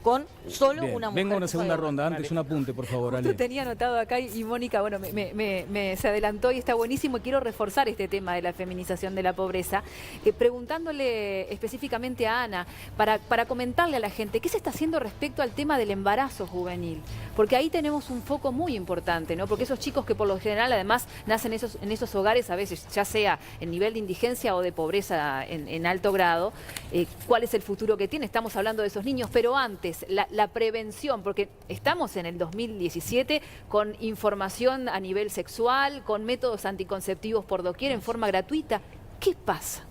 con solo Bien, una mujer. venga una que segunda fue hogar. ronda. Antes un apunte, por favor, Justo Ale. tenía anotado acá y Mónica, bueno, se adelantó y está buenísimo. Quiero reforzar este tema de la feminización de la pobreza, preguntándole específicamente a Ana, para comentarle a la gente, ¿qué se está haciendo respecto al tema del embarazo juvenil? Porque ahí tenemos un foco muy importante, ¿no? Porque esos chicos que por lo general además nacen en esos hogares, a veces ya sea en nivel de indigencia o de pobreza en alto grado, ¿cuál es el futuro que tiene? Estamos hablando de esos niños, pero antes, la prevención, porque estamos en el 2017 con información a nivel sexual, con métodos anticonceptivos por doquier en forma gratuita. ¿Qué pasa?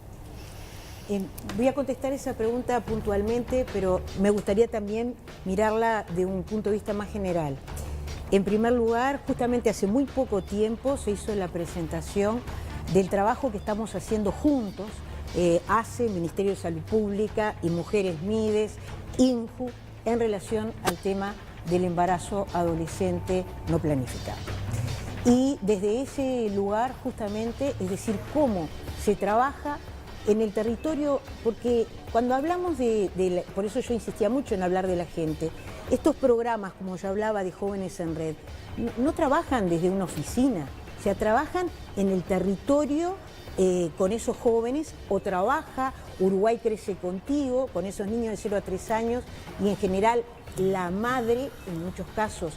Voy a contestar esa pregunta puntualmente, pero me gustaría también mirarla de un punto de vista más general. En primer lugar, justamente hace muy poco tiempo se hizo la presentación del trabajo que estamos haciendo juntos, ACE, Ministerio de Salud Pública y Mujeres Mides, INJU, en relación al tema del embarazo adolescente no planificado. Y desde ese lugar, justamente, es decir, cómo se trabaja en el territorio, porque cuando hablamos por eso yo insistía mucho en hablar de la gente, estos programas, como yo hablaba de Jóvenes en Red, no trabajan desde una oficina, o sea, trabajan en el territorio con esos jóvenes, o trabaja Uruguay Crece Contigo, con esos niños de 0 a 3 años, y en general la madre, en muchos casos,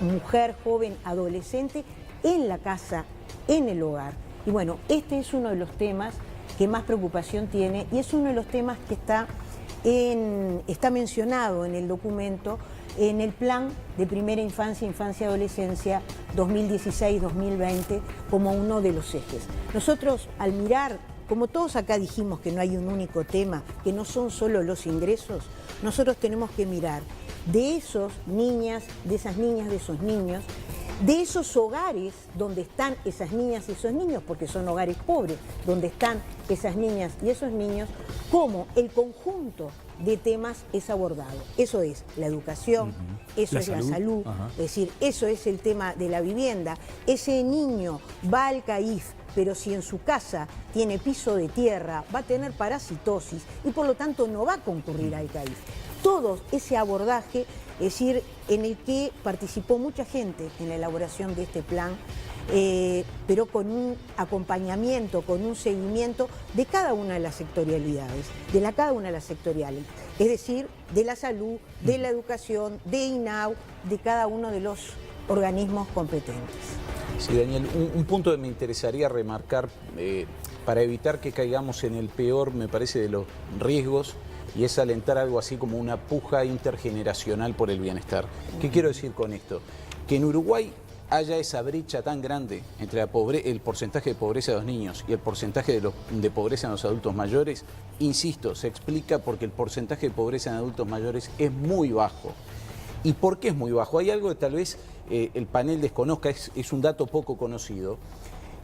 mujer, joven, adolescente, en la casa, en el hogar. Y bueno, este es uno de los temas que más preocupación tiene y es uno de los temas que está mencionado en el documento, en el plan de primera infancia, infancia y adolescencia 2016-2020 como uno de los ejes. Nosotros al mirar, como todos acá dijimos que no hay un único tema, que no son solo los ingresos, nosotros tenemos que mirar de esas niñas, de esos niños, de esos hogares donde están esas niñas y esos niños, porque son hogares pobres, donde están esas niñas y esos niños, cómo el conjunto de temas es abordado. Eso es la educación, eso La es salud. la salud, Ajá. es decir, eso es el tema de la vivienda. Ese niño va al CAIF, pero si en su casa tiene piso de tierra, va a tener parasitosis y por lo tanto no va a concurrir al CAIF. Todo ese abordaje, es decir, en el que participó mucha gente en la elaboración de este plan, pero con un acompañamiento, con un seguimiento de cada una de las sectorialidades, cada una de las sectoriales, es decir, de la salud, de la educación, de INAU, de cada uno de los organismos competentes. Sí, Daniel, un punto que me interesaría remarcar para evitar que caigamos en el peor, me parece, de los riesgos, y es alentar algo así como una puja intergeneracional por el bienestar. ¿Qué quiero decir con esto? que en Uruguay haya esa brecha tan grande entre el porcentaje de pobreza de los niños y el porcentaje de pobreza en los adultos mayores, insisto, se explica porque el porcentaje de pobreza en adultos mayores es muy bajo. ¿Y por qué es muy bajo? Hay algo que tal vez el panel desconozca, es un dato poco conocido.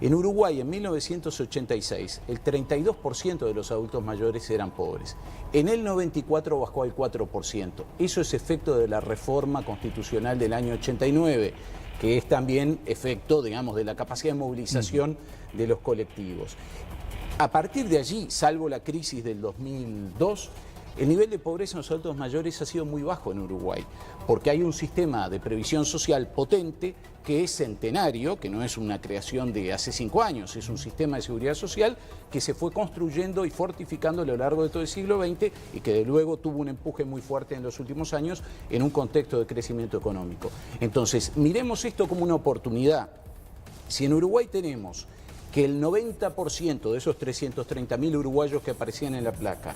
En Uruguay, en 1986, el 32% de los adultos mayores eran pobres. En el 94 bajó al 4%. Eso es efecto de la reforma constitucional del año 89, que es también efecto, digamos, de la capacidad de movilización de los colectivos. A partir de allí, salvo la crisis del 2002, el nivel de pobreza en los adultos mayores ha sido muy bajo en Uruguay, porque hay un sistema de previsión social potente que es centenario, que no es una creación de hace 5 años, es un sistema de seguridad social que se fue construyendo y fortificando a lo largo de todo el siglo XX y que de luego tuvo un empuje muy fuerte en los últimos años en un contexto de crecimiento económico. Entonces, miremos esto como una oportunidad. Si en Uruguay tenemos que el 90% de esos 330.000 uruguayos que aparecían en la placa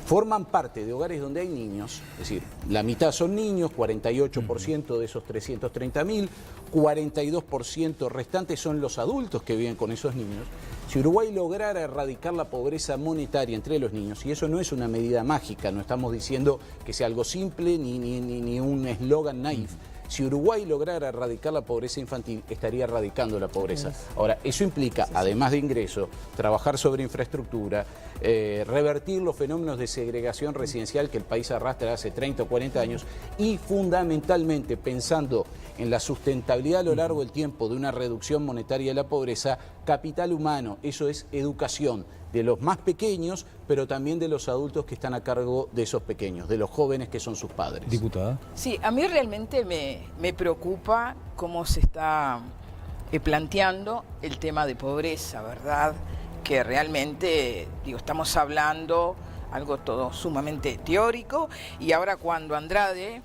forman parte de hogares donde hay niños, es decir, la mitad son niños, 48% de esos 330.000, 42% restantes son los adultos que viven con esos niños. Si Uruguay lograra erradicar la pobreza monetaria entre los niños, y eso no es una medida mágica, no estamos diciendo que sea algo simple ni un eslogan naif. Si Uruguay lograra erradicar la pobreza infantil, estaría erradicando la pobreza. Ahora, eso implica, además de ingreso, trabajar sobre infraestructura, revertir los fenómenos de segregación residencial que el país arrastra hace 30 o 40 años y fundamentalmente pensando en la sustentabilidad a lo largo del tiempo de una reducción monetaria de la pobreza, capital humano, eso es educación de los más pequeños, pero también de los adultos que están a cargo de esos pequeños, de los jóvenes que son sus padres. Diputada. Sí, a mí realmente me preocupa cómo se está planteando el tema de pobreza, ¿verdad? Que realmente, digo, estamos hablando algo todo sumamente teórico y ahora cuando Andrade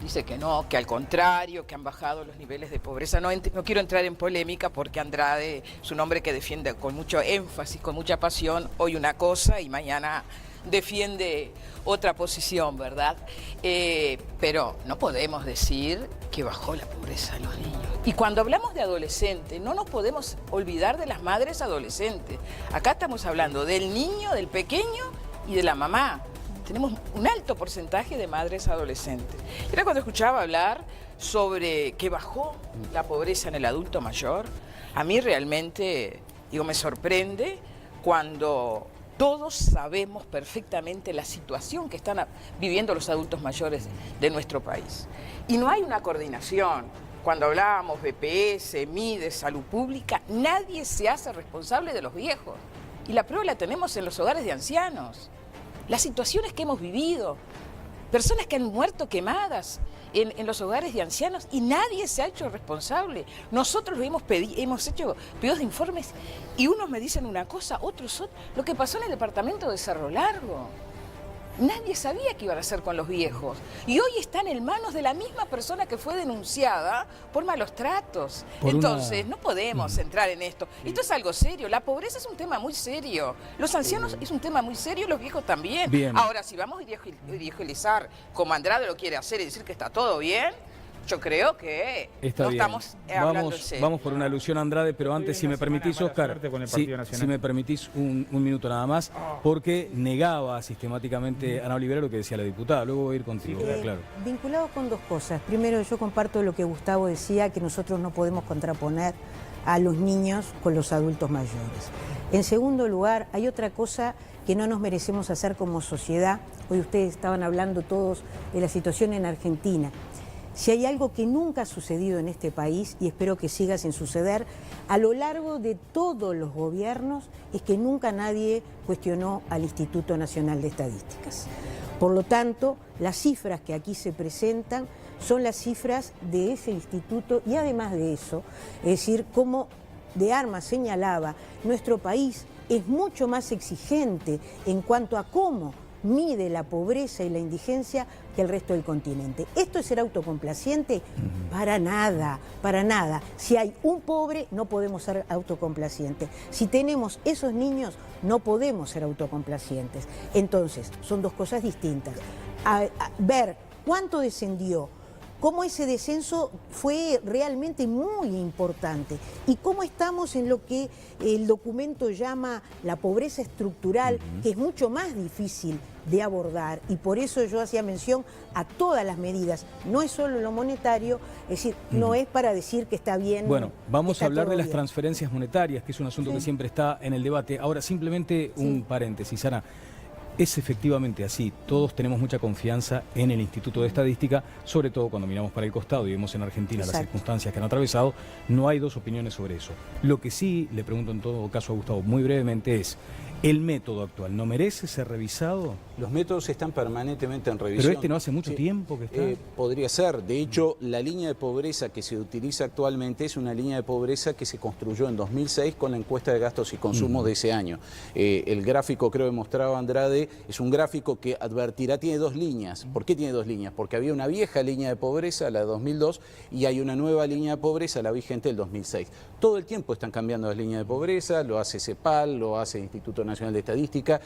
dice que no, que al contrario, que han bajado los niveles de pobreza. No quiero entrar en polémica porque Andrade es un hombre que defiende con mucho énfasis, con mucha pasión, hoy una cosa y mañana defiende otra posición, ¿verdad? Pero no podemos decir que bajó la pobreza de los niños. Y cuando hablamos de adolescentes, no nos podemos olvidar de las madres adolescentes. Acá estamos hablando del niño, del pequeño y de la mamá. Tenemos un alto porcentaje de madres adolescentes. Era cuando escuchaba hablar sobre que bajó la pobreza en el adulto mayor, a mí realmente, digo, me sorprende cuando todos sabemos perfectamente la situación que están viviendo los adultos mayores de nuestro país. Y no hay una coordinación. Cuando hablábamos de BPS, MIDE, salud pública, nadie se hace responsable de los viejos. Y la prueba la tenemos en los hogares de ancianos. Las situaciones que hemos vivido, personas que han muerto quemadas en los hogares de ancianos y nadie se ha hecho responsable. Nosotros hemos hecho pedidos de informes y unos me dicen una cosa, otros otra. Lo que pasó en el departamento de Cerro Largo. Nadie sabía qué iban a hacer con los viejos. Y hoy están en manos de la misma persona que fue denunciada por malos tratos. Entonces, no podemos entrar en esto. Esto es algo serio. La pobreza es un tema muy serio. Los ancianos es un tema muy serio, los viejos también. Bien. Ahora, si vamos a ideologizar como Andrade lo quiere hacer y decir que está todo bien, yo creo que está no bien. estamos hablando en serio. Vamos por una alusión a Andrade, pero antes, si me permitís, Oscar, si me permitís un minuto nada más, porque negaba sistemáticamente Ana Olivera lo que decía la diputada. Luego voy a ir contigo, claro. Vinculado con dos cosas. Primero, yo comparto lo que Gustavo decía, que nosotros no podemos contraponer a los niños con los adultos mayores. En segundo lugar, hay otra cosa que no nos merecemos hacer como sociedad. Hoy ustedes estaban hablando todos de la situación en Argentina. Si hay algo que nunca ha sucedido en este país, y espero que siga sin suceder, a lo largo de todos los gobiernos, es que nunca nadie cuestionó al Instituto Nacional de Estadísticas. Por lo tanto, las cifras que aquí se presentan son las cifras de ese instituto y además de eso, es decir, como de Armas señalaba, nuestro país es mucho más exigente en cuanto a cómo mide la pobreza y la indigencia que el resto del continente. ¿Esto es ser autocomplaciente? Para nada, para nada. Si hay un pobre, no podemos ser autocomplacientes. Si tenemos esos niños, no podemos ser autocomplacientes. Entonces, son dos cosas distintas. A ver cuánto descendió cómo ese descenso fue realmente muy importante y cómo estamos en lo que el documento llama la pobreza estructural, que es mucho más difícil de abordar, y por eso yo hacía mención a todas las medidas, no es solo lo monetario, es decir, no es para decir que está bien. Bueno, vamos a hablar de las bien. transferencias monetarias, que es un asunto que siempre está en el debate. Ahora, simplemente un paréntesis, Ana. Es efectivamente así, todos tenemos mucha confianza en el Instituto de Estadística, sobre todo cuando miramos para el costado y vemos en Argentina las circunstancias que han atravesado, no hay dos opiniones sobre eso. Lo que sí le pregunto en todo caso a Gustavo muy brevemente es, ¿el método actual no merece ser revisado? Los métodos están permanentemente en revisión. Pero este no hace mucho tiempo que está. Podría ser. De hecho, la línea de pobreza que se utiliza actualmente es una línea de pobreza que se construyó en 2006 con la encuesta de gastos y consumos de ese año. El gráfico, creo que mostraba Andrade, es un gráfico que advertirá, tiene dos líneas. ¿Por qué tiene dos líneas? Porque había una vieja línea de pobreza, la de 2002, y hay una nueva línea de pobreza, la vigente del 2006. Todo el tiempo están cambiando las líneas de pobreza, lo hace CEPAL, lo hace el Instituto Nacional de Estadística.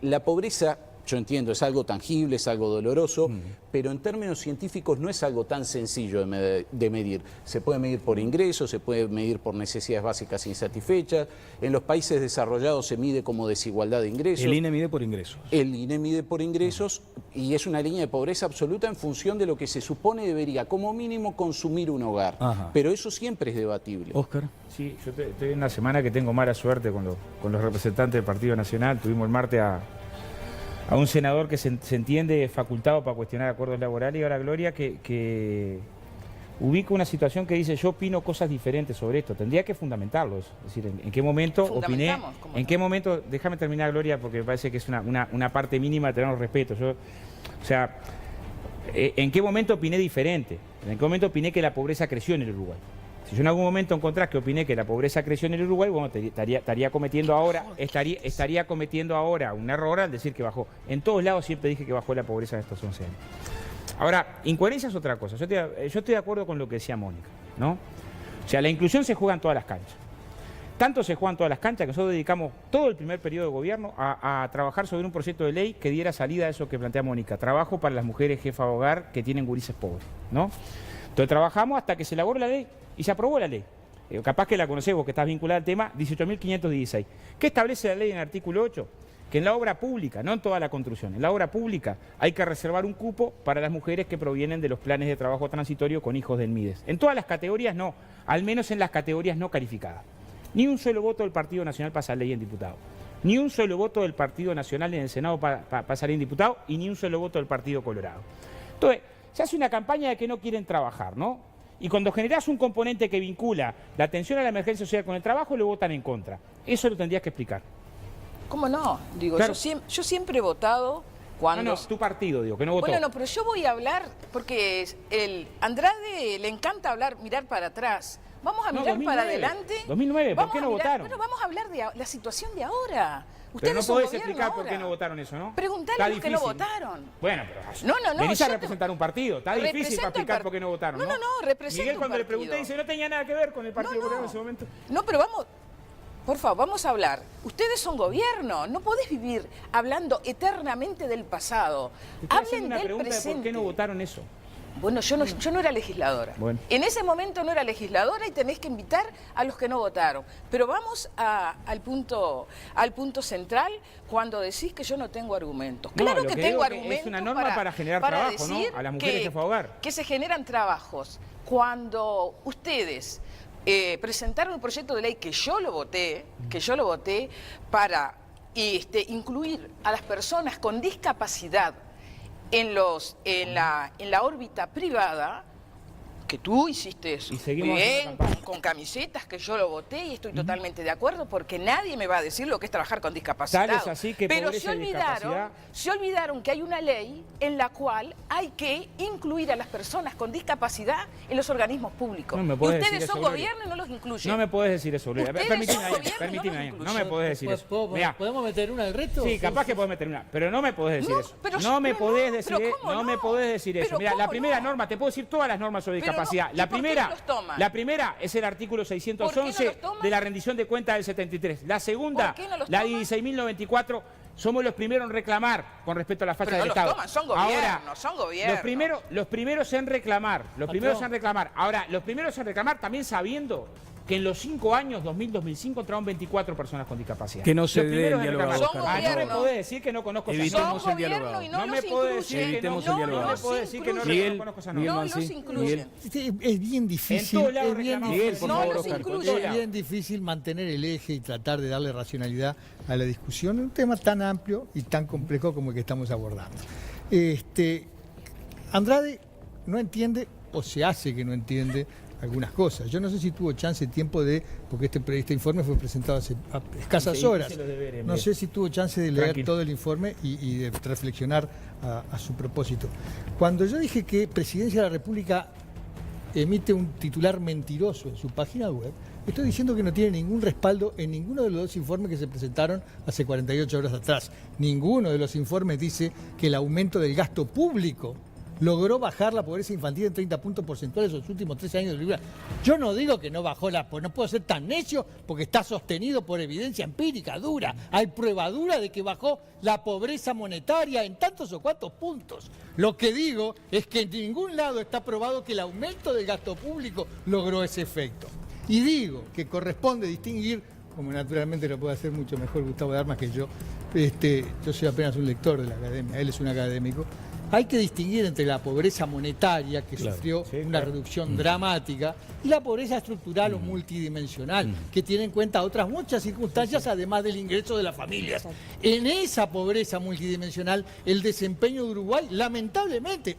La pobreza, yo entiendo, es algo tangible, es algo doloroso, pero en términos científicos no es algo tan sencillo de medir. Se puede medir por ingresos, se puede medir por necesidades básicas insatisfechas. En los países desarrollados se mide como desigualdad de ingresos. El INE mide por ingresos. El INE mide por ingresos y es una línea de pobreza absoluta en función de lo que se supone debería, como mínimo, consumir un hogar. Pero eso siempre es debatible. Óscar. Sí, yo estoy en una semana que tengo mala suerte con los representantes del Partido Nacional. Tuvimos el martes a un senador que se entiende facultado para cuestionar acuerdos laborales, y ahora Gloria que ubica una situación que dice, yo opino cosas diferentes sobre esto. Tendría que fundamentarlo eso. Es decir, en qué momento opiné, en qué momento, déjame terminar, Gloria, porque me parece que es una parte mínima de tener respeto. ¿En qué momento opiné diferente? ¿En qué momento opiné que la pobreza creció en el Uruguay? Si yo en algún momento encontrás que opiné que la pobreza creció en el Uruguay, bueno, estaría cometiendo ahora un error al decir que bajó. En todos lados siempre dije que bajó la pobreza en estos 11 años. Ahora, incoherencia es otra cosa. Yo estoy de acuerdo con lo que decía Mónica, ¿no? O sea, la inclusión se juega en todas las canchas. Tanto se juega en todas las canchas que nosotros dedicamos todo el primer periodo de gobierno a trabajar sobre un proyecto de ley que diera salida a eso que plantea Mónica. Trabajo para las mujeres jefas de hogar que tienen gurises pobres, ¿no? Entonces trabajamos hasta que se elaboró la ley y se aprobó la ley. Capaz que la conocés vos, que estás vinculada al tema, 18.516. ¿Qué establece la ley en el artículo 8? Que en la obra pública, no en toda la construcción, en la obra pública hay que reservar un cupo para las mujeres que provienen de los planes de trabajo transitorio con hijos del MIDES. En todas las categorías no, al menos en las categorías no calificadas. Ni un solo voto del Partido Nacional para esa ley en diputado. Ni un solo voto del Partido Nacional en el Senado para salir en diputado y ni un solo voto del Partido Colorado. Entonces, se hace una campaña de que no quieren trabajar, ¿no? Y cuando generás un componente que vincula la atención a la emergencia social con el trabajo, lo votan en contra. Eso lo tendrías que explicar. ¿Cómo no? Digo, Claro. yo siempre he votado cuando... No, tu partido, digo, que no votó. Bueno, no, pero yo voy a hablar, porque el Andrade le encanta mirar para atrás. Vamos a mirar 2009, para adelante. 2009, ¿por qué no votaron? Bueno, vamos a hablar de la situación de ahora. Pero no Ustedes son podés gobierno explicar por ahora. qué no votaron eso, ¿no? Preguntale Está a los que no difícil. votaron. Bueno, pero No, venís a yo representar un partido. Está difícil represento para explicar el por qué no votaron, ¿no? No, represento Miguel, un cuando le partido. pregunté, dice, no tenía nada que ver con el Partido Colorado en ese momento. No, pero vamos, por favor, vamos a hablar. Ustedes son gobierno, no podés vivir hablando eternamente del pasado. Te estoy haciendo Hablen una del pregunta presente. de por qué no votaron eso. Bueno, yo no era legisladora. Bueno. En ese momento no era legisladora y tenés que invitar a los que no votaron. Pero vamos al punto central cuando decís que yo no tengo argumentos. No, Claro lo que que tengo digo que argumentos. es una norma para generar trabajo, ¿no? decir A las mujeres jefas de hogar. que se generan trabajos. Cuando ustedes presentaron un proyecto de ley que yo lo voté para incluir a las personas con discapacidad en la órbita privada, que tú hiciste eso Y seguimos muy bien, haciendo campaña. con camisetas, que yo lo voté y estoy totalmente de acuerdo, porque nadie me va a decir lo que es trabajar con discapacidad. Tal es así que Pero pobreza y discapacidad- se olvidaron que hay una ley en la cual hay que incluir a las personas con discapacidad en los organismos públicos. No me Y podés ustedes decir son eso, Gloria. gobierno y no los incluyen. No me podés decir eso, Gloria. Ustedes Permitime son ahí, gobierno y permitime no ahí. lo No me incluyen. podés decir eso. Mirá, ¿Podemos meter una al reto? sí, capaz que podés meter una, pero no me podés decir No, eso. pero No me pero podés no, decir pero eso. ¿cómo No me no? podés decir eso. Pero Mira, la ¿cómo primera no? norma, te puedo decir todas las normas sobre Pero no, discapacidad. ¿y La por qué primera, no los toman? la primera es el artículo ¿Por qué 611 no los toman? de la rendición de cuentas del 73. La segunda, ¿Por qué no los la toman? 16.094, somos los primeros en reclamar con respecto a la falla Pero del no Estado. los toman, son gobiernos, Ahora, son gobiernos. los primeros en reclamar, Ahora, los primeros en reclamar también sabiendo que en los 5 años, 2000-2005, entraron 24 personas con discapacidad. Que no se Los dé primeros el en diálogo. reclamar. Son No me gobiernos. podés decir que no conozco esa Evitemos Son el diálogo. gobierno y No no me los puede incluyen. decir que Evitemos no, el diálogo. no me puede decir que no, Miguel, no conozco esa Miguel norma. No los Mansi, incluyen. Es bien difícil. En todos lados es bien reclamamos. Miguel, por No favor, los Oscar. incluyen. Es bien difícil mantener el eje y tratar de darle racionalidad a la discusión en un tema tan amplio y tan complejo como el que estamos abordando. Andrade no entiende o se hace que no entiende algunas cosas. Yo no sé si tuvo chance, tiempo porque este informe fue presentado hace escasas horas. No sé si tuvo chance de leer todo el informe y de reflexionar a su propósito. Cuando yo dije que Presidencia de la República emite un titular mentiroso en su página web, estoy diciendo que no tiene ningún respaldo en ninguno de los dos informes que se presentaron hace 48 horas atrás. Ninguno de los informes dice que el aumento del gasto público logró bajar la pobreza infantil en 30 puntos porcentuales en los últimos 13 años de vida. Yo no digo que no bajó no puedo ser tan necio porque está sostenido por evidencia empírica dura. Hay prueba dura de que bajó la pobreza monetaria en tantos o cuantos puntos. Lo que digo es que en ningún lado está probado que el aumento del gasto público logró ese efecto. Y digo que corresponde distinguir, como naturalmente lo puede hacer mucho mejor Gustavo de Armas que yo soy apenas un lector de la academia, él es un académico. Hay que distinguir entre la pobreza monetaria, que sufrió una reducción dramática, y la pobreza estructural o multidimensional, que tiene en cuenta otras muchas circunstancias, además del ingreso de las familias. En esa pobreza multidimensional, el desempeño de Uruguay, lamentablemente,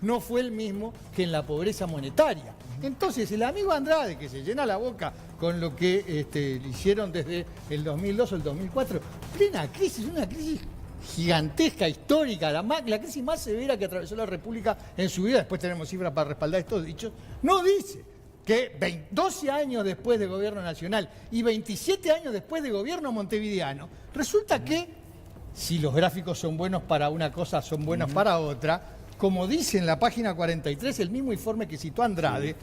no fue el mismo que en la pobreza monetaria. Entonces, el amigo Andrade, que se llena la boca con lo que le hicieron desde el 2002 o el 2004, plena crisis, una crisis gigantesca, histórica, la crisis más severa que atravesó la República en su vida, después tenemos cifras para respaldar estos dichos, no dice que 12 años después de gobierno nacional y 27 años después de gobierno montevideano, resulta que, si los gráficos son buenos para una cosa, son buenos para otra, como dice en la página 43, el mismo informe que citó Andrade,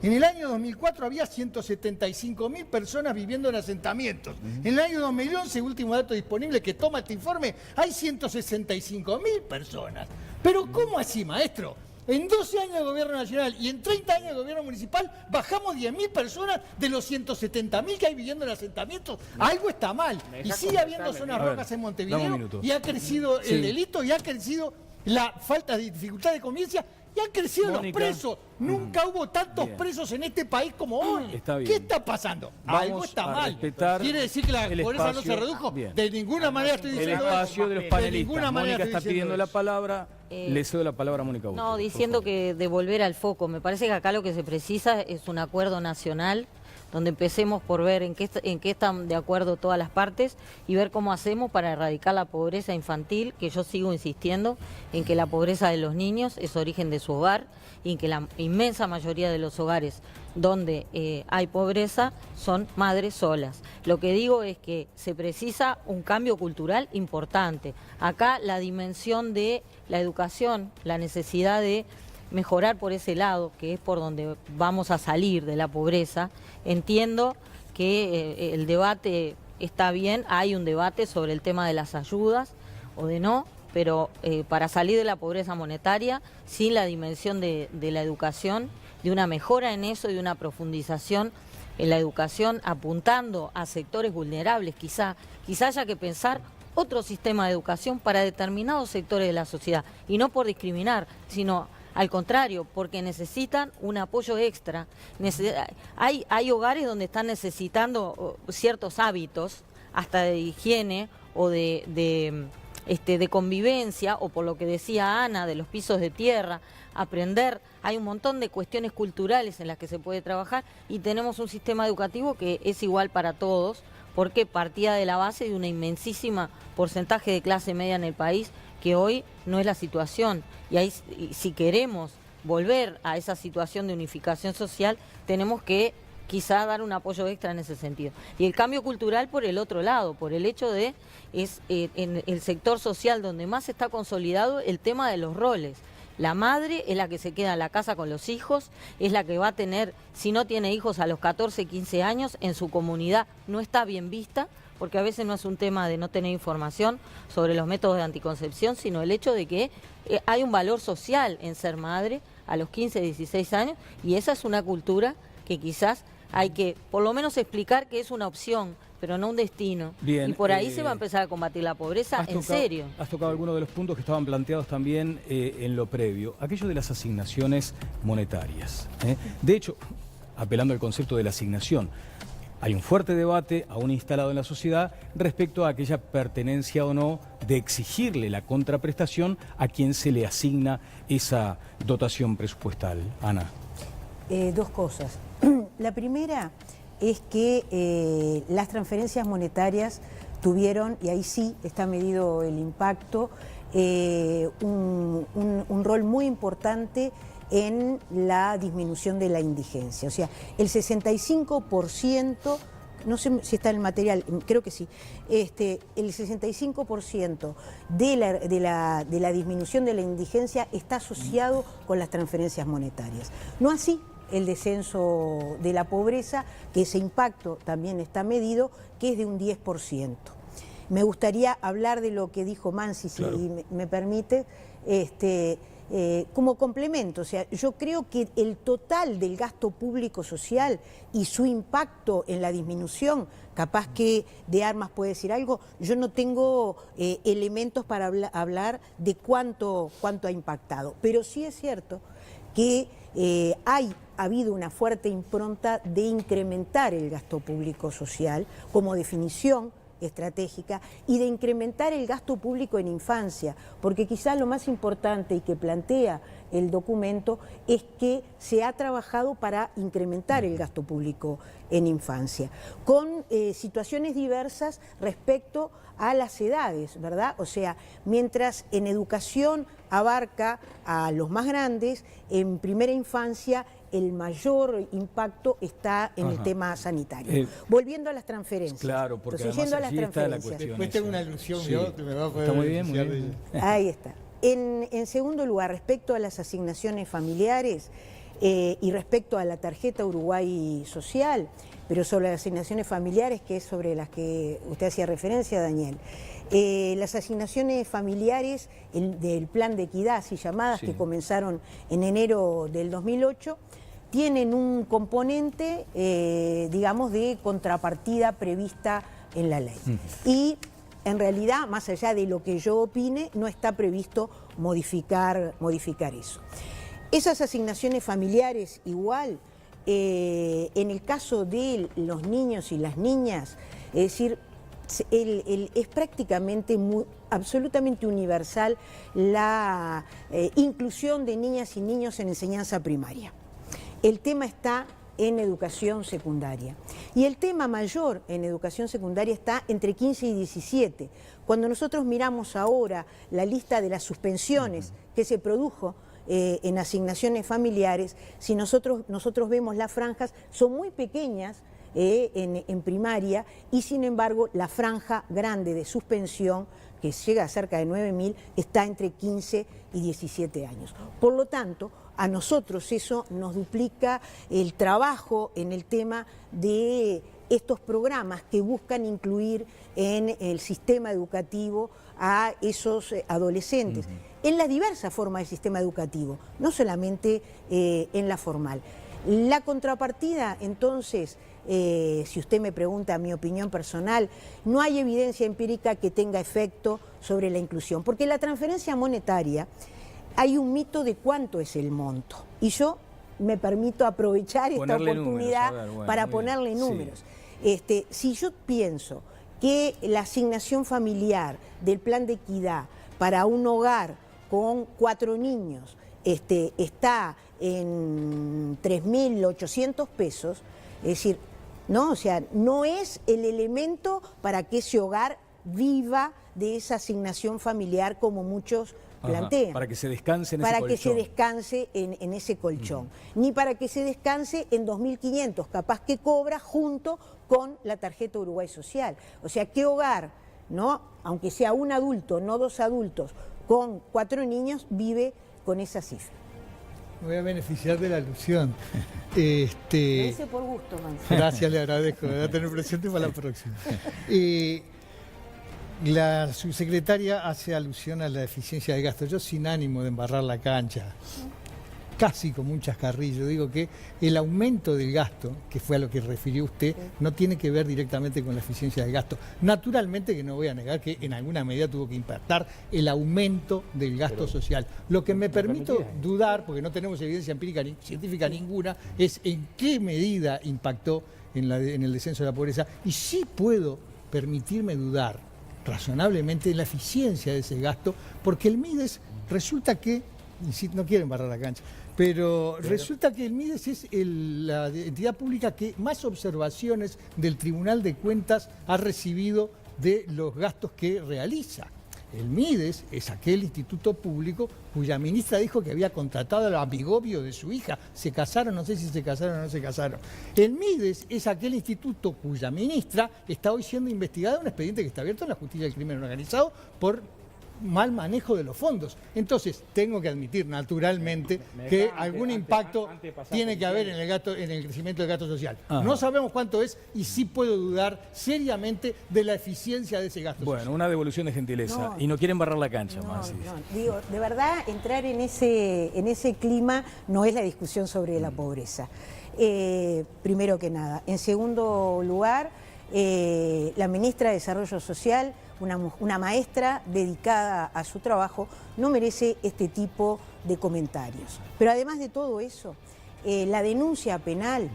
en el año 2004 había 175.000 personas viviendo en asentamientos. En el año 2011, último dato disponible que toma este informe, hay 165.000 personas. Pero ¿cómo así, maestro? En 12 años de gobierno nacional y en 30 años de gobierno municipal bajamos 10.000 personas de los 170.000 que hay viviendo en asentamientos. Algo está mal. Y sigue habiendo zonas rojas en Montevideo y ha crecido el delito y ha crecido la falta de dificultad de convivencia. Y han crecido los presos. Nunca hubo tantos presos en este país como hoy. Está bien. ¿Qué está pasando? Algo está mal. ¿Quiere decir que la pobreza no se redujo? Bien. De ninguna manera estoy El diciendo espacio de los panelistas. Mónica está pidiendo la eso. palabra. Le cedo la palabra a Mónica Bustos. No, diciendo que devolver al foco. Me parece que acá lo que se precisa es un acuerdo nacional donde empecemos por ver en qué están de acuerdo todas las partes y ver cómo hacemos para erradicar la pobreza infantil, que yo sigo insistiendo en que la pobreza de los niños es origen de su hogar y en que la inmensa mayoría de los hogares donde hay pobreza son madres solas. Lo que digo es que se precisa un cambio cultural importante. Acá la dimensión de la educación, la necesidad de mejorar por ese lado, que es por donde vamos a salir de la pobreza. Entiendo que el debate está bien, hay un debate sobre el tema de las ayudas o de no, pero para salir de la pobreza monetaria, sin la dimensión de la educación, de una mejora en eso y de una profundización en la educación, apuntando a sectores vulnerables, quizá haya que pensar otro sistema de educación para determinados sectores de la sociedad, y no por discriminar, sino al contrario, porque necesitan un apoyo extra. Hay hogares donde están necesitando ciertos hábitos, hasta de higiene o de convivencia, o por lo que decía Ana, de los pisos de tierra, aprender. Hay un montón de cuestiones culturales en las que se puede trabajar y tenemos un sistema educativo que es igual para todos, porque partía de la base de una inmensísima porcentaje de clase media en el país, que hoy no es la situación. Y ahí, si queremos volver a esa situación de unificación social, tenemos que quizá dar un apoyo extra en ese sentido. Y el cambio cultural por el otro lado, por el hecho de, en el sector social donde más está consolidado el tema de los roles. La madre es la que se queda en la casa con los hijos, es la que va a tener, si no tiene hijos a los 14, 15 años, en su comunidad no está bien vista, porque a veces no es un tema de no tener información sobre los métodos de anticoncepción, sino el hecho de que hay un valor social en ser madre a los 15, 16 años, y esa es una cultura que quizás hay que por lo menos explicar que es una opción, pero no un destino. Bien, y por ahí se va a empezar a combatir la pobreza en serio. Has tocado algunos de los puntos que estaban planteados también en lo previo, aquello de las asignaciones monetarias. De hecho, apelando al concepto de la asignación, hay un fuerte debate aún instalado en la sociedad respecto a aquella pertenencia o no de exigirle la contraprestación a quien se le asigna esa dotación presupuestal. Ana. Dos cosas. La primera es que las transferencias monetarias tuvieron, y ahí sí está medido el impacto, un rol muy importante en la disminución de la indigencia. O sea, el 65%, no sé si está en el material, creo que sí, el 65% de la disminución de la indigencia está asociado con las transferencias monetarias. No así el descenso de la pobreza, que ese impacto también está medido, que es de un 10%. Me gustaría hablar de lo que dijo Mansi, si me permite, como complemento. O sea, yo creo que el total del gasto público social y su impacto en la disminución, capaz que de armas puede decir algo, yo no tengo elementos para hablar de cuánto ha impactado, pero sí es cierto que ha habido una fuerte impronta de incrementar el gasto público social como definición estratégica y de incrementar el gasto público en infancia, porque quizás lo más importante y que plantea el documento es que se ha trabajado para incrementar el gasto público en infancia, con situaciones diversas respecto a las edades, ¿verdad? O sea, mientras en educación abarca a los más grandes, en primera infancia el mayor impacto está en el tema sanitario. Volviendo a las transferencias. Claro, porque entonces, además allí está la cuestión. Después tengo una alusión yo que me va a poder está muy bien, Ahí está. En segundo lugar, respecto a las asignaciones familiares y respecto a la tarjeta Uruguay Social, pero sobre las asignaciones familiares, que es sobre las que usted hacía referencia, Daniel, las asignaciones familiares del Plan de Equidad, así llamadas, que comenzaron en enero del 2008, tienen un componente, digamos, de contrapartida prevista en la ley. Y en realidad, más allá de lo que yo opine, no está previsto modificar eso. Esas asignaciones familiares igual, en el caso de los niños y las niñas, es decir, es prácticamente absolutamente universal la inclusión de niñas y niños en enseñanza primaria. El tema está en educación secundaria. Y el tema mayor en educación secundaria está entre 15 y 17. Cuando nosotros miramos ahora la lista de las suspensiones que se produjo en asignaciones familiares, si nosotros vemos las franjas, son muy pequeñas en primaria, y sin embargo la franja grande de suspensión, que llega a cerca de 9.000, está entre 15 y 17 años. Por lo tanto, a nosotros eso nos duplica el trabajo en el tema de estos programas que buscan incluir en el sistema educativo a esos adolescentes, en las diversas formas del sistema educativo, no solamente en la formal. La contrapartida, entonces, si usted me pregunta mi opinión personal, no hay evidencia empírica que tenga efecto sobre la inclusión, porque la transferencia monetaria, hay un mito de cuánto es el monto, y yo me permito aprovechar esta oportunidad para ponerle números. Si yo pienso que la asignación familiar del Plan de Equidad para un hogar con 4 niños está en 3.800 pesos, es decir, ¿no? O sea, no es el elemento para que ese hogar viva de esa asignación familiar como muchos plantean. Para que se descanse en ese colchón. Para que se descanse en ese colchón. Ni para que se descanse en 2.500, capaz que cobra junto con la tarjeta Uruguay Social. O sea, ¿qué hogar, no, aunque sea un adulto, no 2 adultos, con 4 niños, vive con esa cifra? Me voy a beneficiar de la alusión. Lo hice por gusto, Mansi. Gracias, le agradezco. Me voy a tener presente para la próxima. La subsecretaria hace alusión a la eficiencia de gasto. Yo, sin ánimo de embarrar la cancha, casi como un chascarrillo, digo que el aumento del gasto, que fue a lo que refirió usted, no tiene que ver directamente con la eficiencia del gasto. Naturalmente que no voy a negar que en alguna medida tuvo que impactar el aumento del gasto social. Lo que me permito dudar, porque no tenemos evidencia empírica ni científica ninguna, es en qué medida impactó en el descenso de la pobreza. Y sí puedo permitirme dudar razonablemente en la eficiencia de ese gasto, porque el MIDES resulta que, no quiero embarrar la cancha, pero resulta que el MIDES es la entidad pública que más observaciones del Tribunal de Cuentas ha recibido de los gastos que realiza. El MIDES es aquel instituto público cuya ministra dijo que había contratado al amigobio de su hija. Se casaron, no sé si se casaron o no se casaron. El MIDES es aquel instituto cuya ministra está hoy siendo investigada en un expediente que está abierto en la justicia del crimen organizado por mal manejo de los fondos. Entonces, tengo que admitir naturalmente que algún impacto tiene que haber en el gasto, en el crecimiento del gasto social. Ajá. No sabemos cuánto es y sí puedo dudar seriamente de la eficiencia de ese gasto social. Bueno, una devolución de gentileza. Y no quieren barrar la cancha, Mansi. Digo, de verdad, entrar en ese clima no es la discusión sobre la pobreza. Primero que nada. En segundo lugar, la ministra de Desarrollo Social, una maestra dedicada a su trabajo, no merece este tipo de comentarios. Pero además de todo eso, la denuncia penal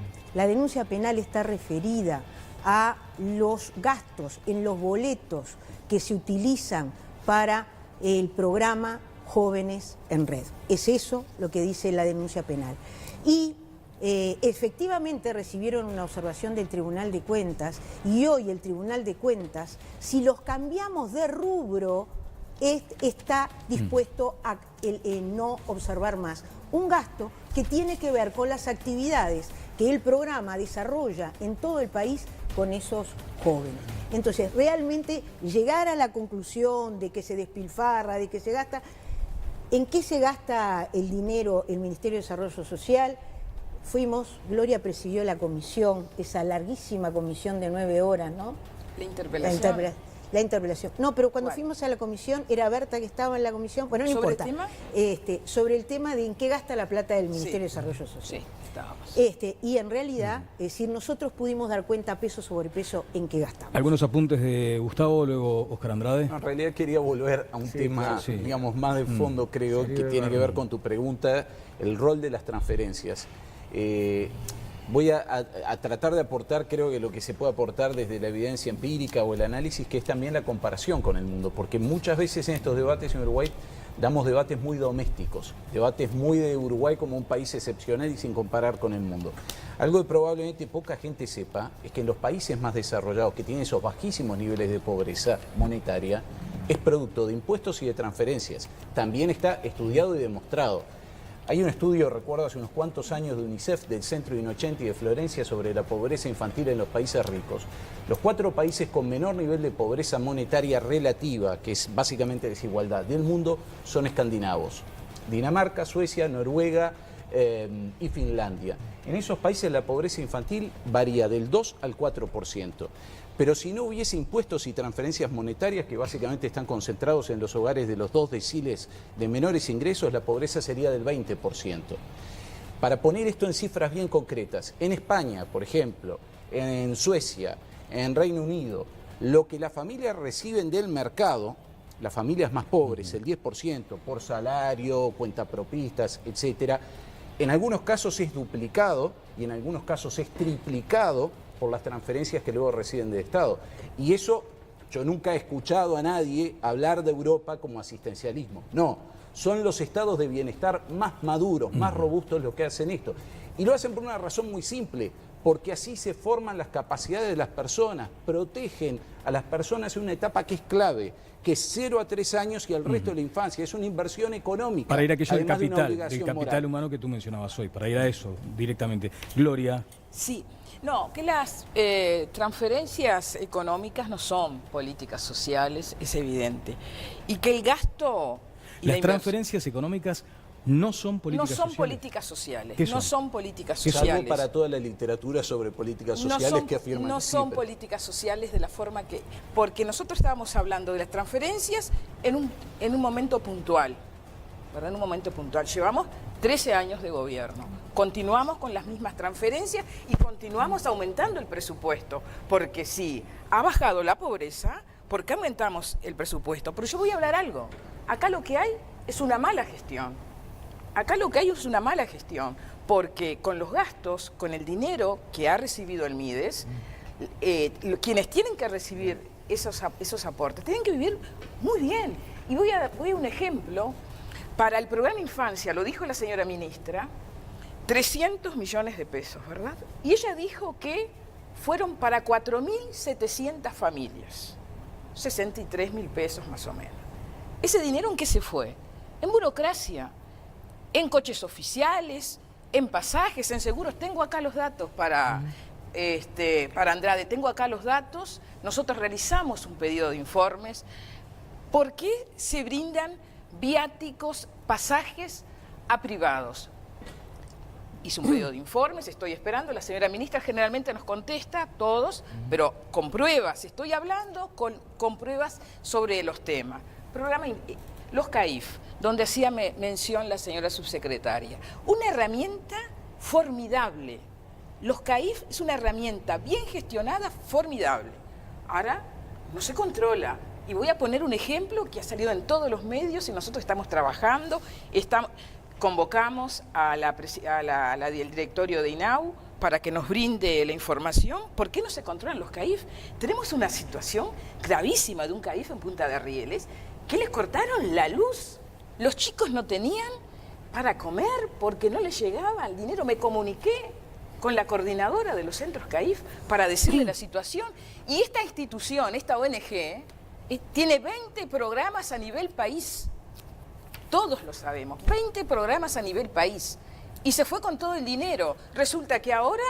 está referida a los gastos en los boletos que se utilizan para el programa Jóvenes en Red. Es eso lo que dice la denuncia penal. Y efectivamente recibieron una observación del Tribunal de Cuentas y hoy el Tribunal de Cuentas, si los cambiamos de rubro, está dispuesto a no observar más un gasto que tiene que ver con las actividades que el programa desarrolla en todo el país con esos jóvenes. Entonces, realmente llegar a la conclusión de que se despilfarra, de que se gasta, ¿en qué se gasta el dinero el Ministerio de Desarrollo Social? Gloria presidió la comisión, esa larguísima comisión de 9 horas, ¿no? La interpelación. La interpelación. No, pero cuando fuimos a la comisión, era Berta que estaba en la comisión, bueno, no importa. ¿Sobre el tema? Sobre el tema de en qué gasta la plata del Ministerio de Desarrollo Social. Sí, estábamos. Y en realidad, es decir, nosotros pudimos dar cuenta peso sobre peso en qué gastamos. ¿Algunos apuntes de Gustavo, luego Oscar Andrade? No, en realidad quería volver a un tema, digamos, más de fondo, creo, que tiene que ver con tu pregunta, el rol de las transferencias. Voy a tratar de aportar, creo que lo que se puede aportar desde la evidencia empírica o el análisis, que es también la comparación con el mundo, porque muchas veces en estos debates en Uruguay damos debates muy domésticos, debates muy de Uruguay como un país excepcional y sin comparar con el mundo. Algo que probablemente poca gente sepa es que en los países más desarrollados, que tienen esos bajísimos niveles de pobreza monetaria, es producto de impuestos y de transferencias. También está estudiado y demostrado. Hay un estudio, recuerdo, hace unos cuantos años de UNICEF, del Centro Innocenti de Florencia, sobre la pobreza infantil en los países ricos. Los 4 países con menor nivel de pobreza monetaria relativa, que es básicamente desigualdad del mundo, son escandinavos. Dinamarca, Suecia, Noruega y Finlandia. En esos países la pobreza infantil varía del 2 al 4%. Pero si no hubiese impuestos y transferencias monetarias, que básicamente están concentrados en los hogares de los 2 deciles de menores ingresos, la pobreza sería del 20%. Para poner esto en cifras bien concretas, en España, por ejemplo, en Suecia, en Reino Unido, lo que las familias reciben del mercado, las familias más pobres, el 10%, por salario, cuentapropistas, etcétera, en algunos casos es duplicado y en algunos casos es triplicado por las transferencias que luego reciben del Estado. Y eso, yo nunca he escuchado a nadie hablar de Europa como asistencialismo. No, son los estados de bienestar más maduros, más robustos los que hacen esto. Y lo hacen por una razón muy simple, porque así se forman las capacidades de las personas, protegen a las personas en una etapa que es clave, que es 0 a 3 años y el resto de la infancia. Es una inversión económica. Para ir a aquello del capital humano que tú mencionabas hoy, para ir a eso directamente. Gloria. Sí. No, que las transferencias económicas no son políticas sociales, es evidente. Y que el gasto... Las transferencias económicas No son políticas no son sociales. políticas sociales. ¿Qué No son? son políticas Salvo sociales. para toda la literatura sobre políticas sociales que afirman no que sí, son pero- políticas sociales de la forma que... Porque nosotros estábamos hablando de las transferencias en un momento puntual. ¿Verdad? En un momento puntual. Llevamos 13 años de gobierno. Continuamos con las mismas transferencias y continuamos aumentando el presupuesto. Porque sí, ha bajado la pobreza, porque aumentamos el presupuesto. Pero yo voy a hablar algo. Acá lo que hay es una mala gestión. Acá lo que hay es una mala gestión, porque con los gastos, con el dinero que ha recibido el MIDES, quienes tienen que recibir esos aportes tienen que vivir muy bien. Y voy a un ejemplo. Para el programa Infancia, lo dijo la señora ministra, 300 millones de pesos, ¿verdad? Y ella dijo que fueron para 4.700 familias, 63.000 pesos más o menos. ¿Ese dinero en qué se fue? En burocracia, en coches oficiales, en pasajes, en seguros. Tengo acá los datos para Andrade, tengo acá los datos. Nosotros realizamos un pedido de informes. ¿Por qué se brindan viáticos, pasajes a privados? Hice un pedido de informes, estoy esperando, la señora ministra generalmente nos contesta, todos, pero con pruebas, estoy hablando con pruebas sobre los temas. Los CAIF, donde hacía mención la señora subsecretaria, una herramienta formidable. Los CAIF es una herramienta bien gestionada, formidable. Ahora no se controla. Y voy a poner un ejemplo que ha salido en todos los medios y nosotros estamos trabajando, convocamos a la del directorio de INAU para que nos brinde la información. ¿Por qué no se controlan los CAIF? Tenemos una situación gravísima de un CAIF en Punta de Rieles, que les cortaron la luz. Los chicos no tenían para comer porque no les llegaba el dinero. Me comuniqué con la coordinadora de los centros CAIF para decirle la situación. Y esta institución, esta ONG, tiene 20 programas a nivel país. Todos lo sabemos, 20 programas a nivel país. Y se fue con todo el dinero. Resulta que ahora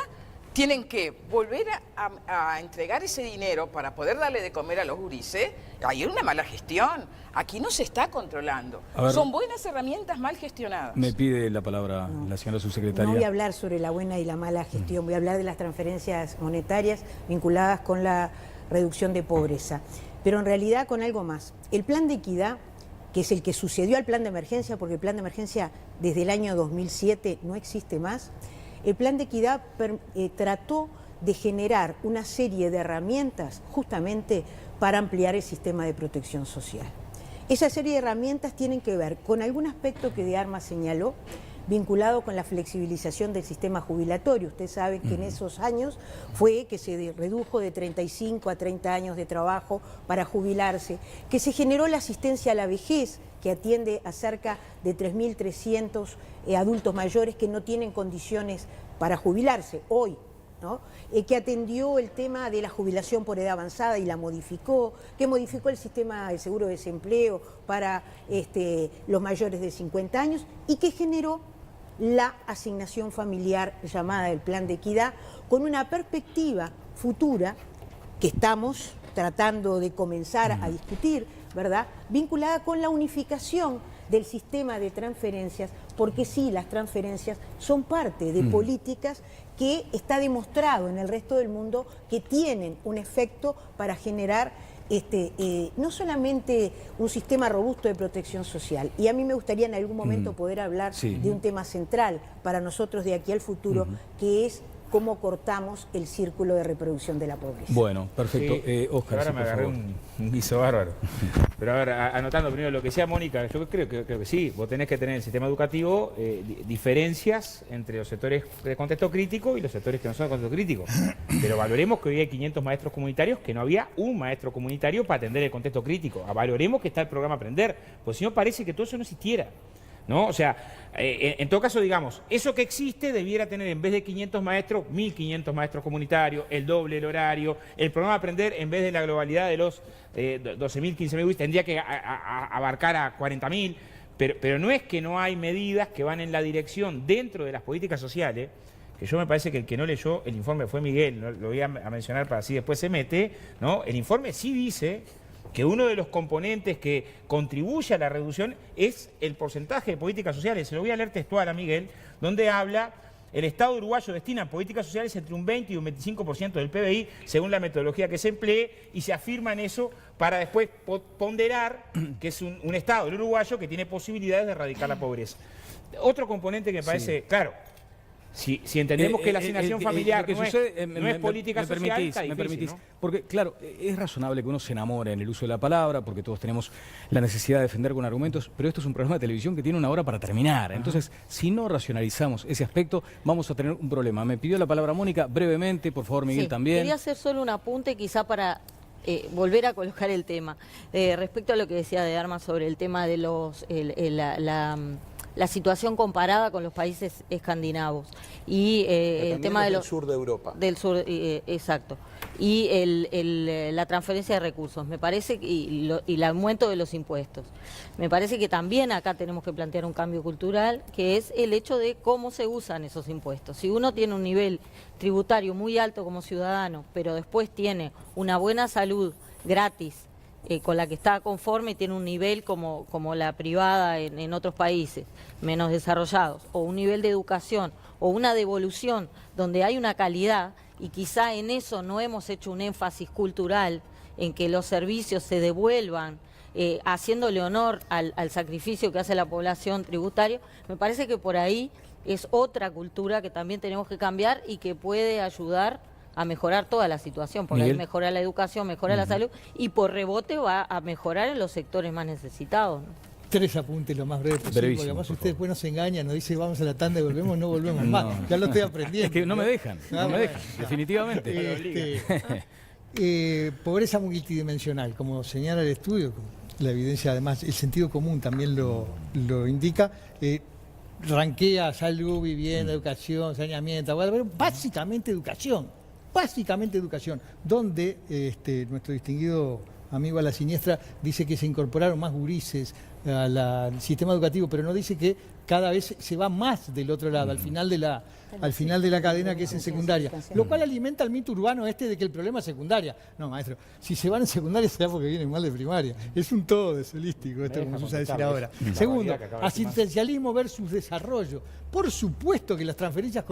tienen que volver a entregar ese dinero para poder darle de comer a los gurises. Hay una mala gestión. Aquí no se está controlando. Son buenas herramientas mal gestionadas. Me pide la palabra la señora subsecretaria. No voy a hablar sobre la buena y la mala gestión, voy a hablar de las transferencias monetarias vinculadas con la reducción de pobreza. Pero en realidad con algo más. El plan de equidad, que es el que sucedió al plan de emergencia, porque el plan de emergencia desde el año 2007 no existe más, el plan de equidad trató de generar una serie de herramientas justamente para ampliar el sistema de protección social. Esa serie de herramientas tienen que ver con algún aspecto que De Armas señaló, vinculado con la flexibilización del sistema jubilatorio. Ustedes saben que en esos años fue que se redujo de 35 a 30 años de trabajo para jubilarse, que se generó la asistencia a la vejez, que atiende a cerca de 3.300 adultos mayores que no tienen condiciones para jubilarse hoy, ¿no? Que atendió el tema de la jubilación por edad avanzada y la modificó, que modificó el sistema del seguro de desempleo para los mayores de 50 años y que generó la asignación familiar llamada del Plan de Equidad con una perspectiva futura que estamos tratando de comenzar a discutir, ¿verdad? Vinculada con la unificación del sistema de transferencias, porque sí, las transferencias son parte de políticas que está demostrado en el resto del mundo que tienen un efecto para generar no solamente un sistema robusto de protección social, y a mí me gustaría en algún momento poder hablar de un tema central para nosotros de aquí al futuro, que es cómo cortamos el círculo de reproducción de la pobreza. Bueno, perfecto. Oscar, ahora sí, me por agarré favor. un guiso bárbaro. Pero a ver, anotando primero lo que decía Mónica, yo creo que sí, vos tenés que tener en el sistema educativo diferencias entre los sectores de contexto crítico y los sectores que no son de contexto crítico. Pero valoremos que hoy hay 500 maestros comunitarios, que no había un maestro comunitario para atender el contexto crítico. Valoremos que está el programa Aprender, porque si no parece que todo eso no existiera, ¿no? O sea, en todo caso, digamos, eso que existe debiera tener en vez de 500 maestros, 1.500 maestros comunitarios, el doble el horario, el programa Aprender en vez de la globalidad de los 12.000, 15.000, tendría que abarcar a 40.000, pero no es que no hay medidas que van en la dirección dentro de las políticas sociales, que yo me parece que el que no leyó el informe fue Miguel, ¿no? Lo voy a mencionar para así después se mete, ¿no? El informe sí dice que uno de los componentes que contribuye a la reducción es el porcentaje de políticas sociales. Se lo voy a leer textual a Miguel, donde habla: el Estado uruguayo destina a políticas sociales entre un 20 y un 25% del PBI, según la metodología que se emplee, y se afirma en eso para después ponderar que es un Estado, el uruguayo, que tiene posibilidades de erradicar la pobreza. Otro componente que me parece, claro, si entendemos que la asignación familiar no es política social, está difícil, me permitís, ¿no? porque claro, es razonable que uno se enamore en el uso de la palabra, porque todos tenemos la necesidad de defender con argumentos, pero esto es un programa de televisión que tiene una hora para terminar. Entonces, si no racionalizamos ese aspecto, vamos a tener un problema. Me pidió la palabra Mónica brevemente, por favor, Miguel, también. Quería hacer solo un apunte quizá para volver a colocar el tema. Respecto a lo que decía de Armas sobre el tema de la situación comparada con los países escandinavos y el tema de del sur de Europa. Del sur, exacto. Y la transferencia de recursos, me parece, y el aumento de los impuestos. Me parece que también acá tenemos que plantear un cambio cultural, que es el hecho de cómo se usan esos impuestos. Si uno tiene un nivel tributario muy alto como ciudadano, pero después tiene una buena salud gratis, con la que está conforme y tiene un nivel como la privada en otros países menos desarrollados, o un nivel de educación, o una devolución donde hay una calidad, y quizá en eso no hemos hecho un énfasis cultural, en que los servicios se devuelvan, haciéndole honor al sacrificio que hace la población tributaria. Me parece que por ahí es otra cultura que también tenemos que cambiar y que puede ayudar a mejorar toda la situación, porque ahí mejora la educación, mejora la salud, y por rebote va a mejorar en los sectores más necesitados, ¿no? 3 apuntes lo más breve posible, porque además usted después nos engaña, nos dice vamos a la tanda y volvemos, no volvemos más. Ya lo estoy aprendiendo. Es que no me dejan, definitivamente. Pobreza multidimensional, como señala el estudio, la evidencia además, el sentido común también lo indica. Ranquea salud, vivienda, educación, saneamiento, pero básicamente educación, donde nuestro distinguido amigo a la siniestra dice que se incorporaron más gurises al sistema educativo, pero no dice que cada vez se va más del otro lado, al final de la cadena, que es en secundaria, lo cual alimenta el mito urbano de que el problema es secundaria. No, maestro, si se van en secundaria será porque vienen mal de primaria. Es un todo desolístico esto, como se usa decir ahora. Segundo, asistencialismo versus desarrollo. Por supuesto que las transferencias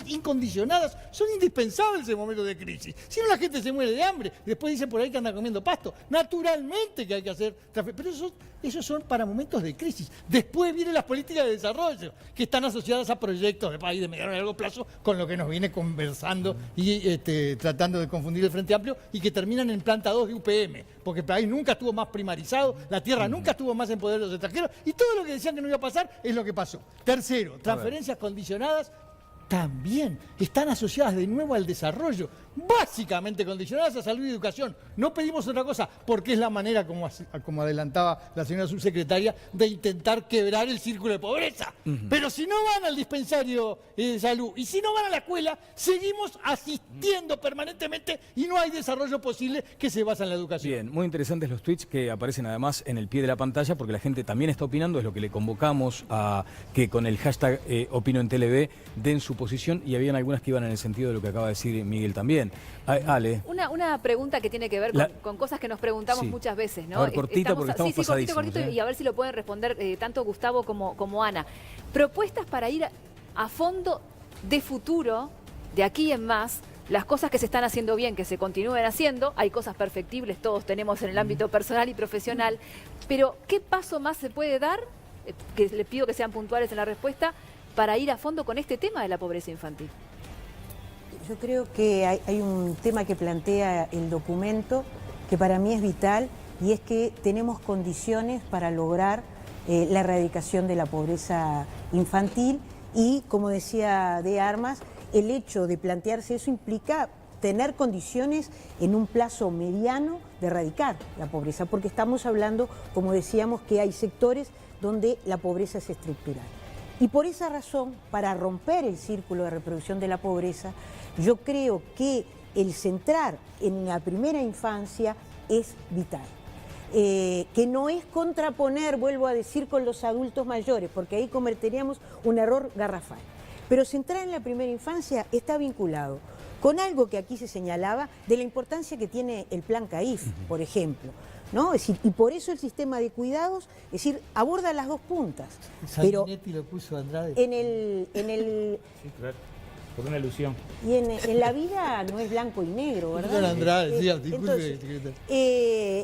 incondicionadas son indispensables en momentos de crisis. Si no, la gente se muere de hambre. Después dice por ahí que anda comiendo pasto. Naturalmente que hay que hacer transferencias, pero esos son para momentos de crisis. Después vienen las políticas de desarrollo, que están asociadas a proyectos de país de mediano y largo plazo, con lo que nos viene conversando y tratando de confundir el Frente Amplio, y que terminan en planta 2 de UPM, porque el país nunca estuvo más primarizado, la tierra nunca estuvo más en poder de los extranjeros, y todo lo que decían que no iba a pasar es lo que pasó. Tercero, transferencias condicionadas también están asociadas de nuevo al desarrollo, básicamente condicionadas a salud y educación. No pedimos otra cosa, porque es la manera, como adelantaba la señora subsecretaria, de intentar quebrar el círculo de pobreza. Pero si no van al dispensario de salud y si no van a la escuela, seguimos asistiendo permanentemente y no hay desarrollo posible que se basa en la educación. Bien, muy interesantes los tweets que aparecen además en el pie de la pantalla, porque la gente también está opinando, es lo que le convocamos a que con el hashtag Opino en TLV den su posición, y habían algunas que iban en el sentido de lo que acaba de decir Miguel también. Ale. Una pregunta que tiene que ver con cosas que nos preguntamos muchas veces, ¿no? A ver, cortita, porque estamos pasadísimos. Cortito, y a ver si lo pueden responder tanto Gustavo como Ana. Propuestas para ir a fondo de futuro, de aquí en más, las cosas que se están haciendo bien, que se continúen haciendo. Hay cosas perfectibles, todos tenemos en el ámbito personal y profesional, pero ¿qué paso más se puede dar? Que les pido que sean puntuales en la respuesta, para ir a fondo con este tema de la pobreza infantil. Yo creo que hay un tema que plantea el documento que para mí es vital, y es que tenemos condiciones para lograr la erradicación de la pobreza infantil, y como decía de Armas, el hecho de plantearse eso implica tener condiciones en un plazo mediano de erradicar la pobreza, porque estamos hablando, como decíamos, que hay sectores donde la pobreza es estructural. Y por esa razón, para romper el círculo de reproducción de la pobreza, yo creo que el centrar en la primera infancia es vital. Que no es contraponer, vuelvo a decir, con los adultos mayores, porque ahí cometeríamos un error garrafal. Pero centrar en la primera infancia está vinculado con algo que aquí se señalaba de la importancia que tiene el plan CAIF, por ejemplo. ¿no? Es decir, y por eso el sistema de cuidados, es decir, aborda las dos puntas. Pero Sanguinetti lo puso Andrade. en el Sí, claro. Por una ilusión. y en la vida no es blanco y negro, ¿verdad? Andrade, sí, Entonces,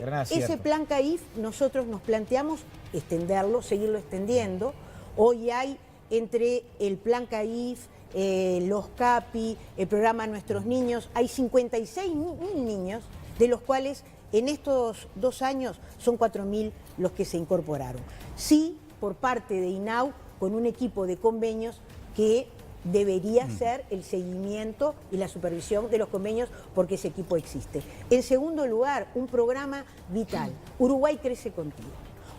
Gran acierto. ese plan CAIF nosotros nos planteamos extenderlo, seguirlo extendiendo. Hoy hay entre el plan CAIF, los CAPI, el programa Nuestros Niños, hay 56.000 niños, de los cuales en estos 2 años son 4.000 los que se incorporaron. Sí, por parte de INAU, con un equipo de convenios que debería ser el seguimiento y la supervisión de los convenios, porque ese equipo existe. En segundo lugar, un programa vital, Uruguay Crece Contigo.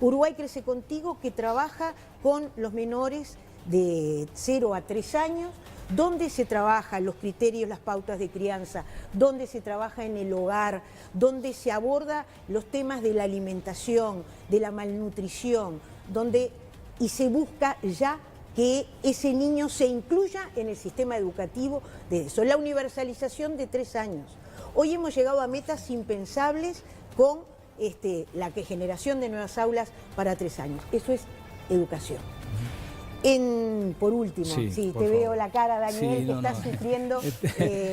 Uruguay Crece Contigo, que trabaja con los menores de 0 a 3 años, donde se trabajan los criterios, las pautas de crianza, donde se trabaja en el hogar, donde se aborda los temas de la alimentación, de la malnutrición, y se busca ya que ese niño se incluya en el sistema educativo de eso. La universalización de 3 años. Hoy hemos llegado a metas impensables con la generación de nuevas aulas para 3 años. Eso es educación. Por último, Sí, sí, por te favor. veo la cara, Daniel, Sí, que no, está no. sufriendo.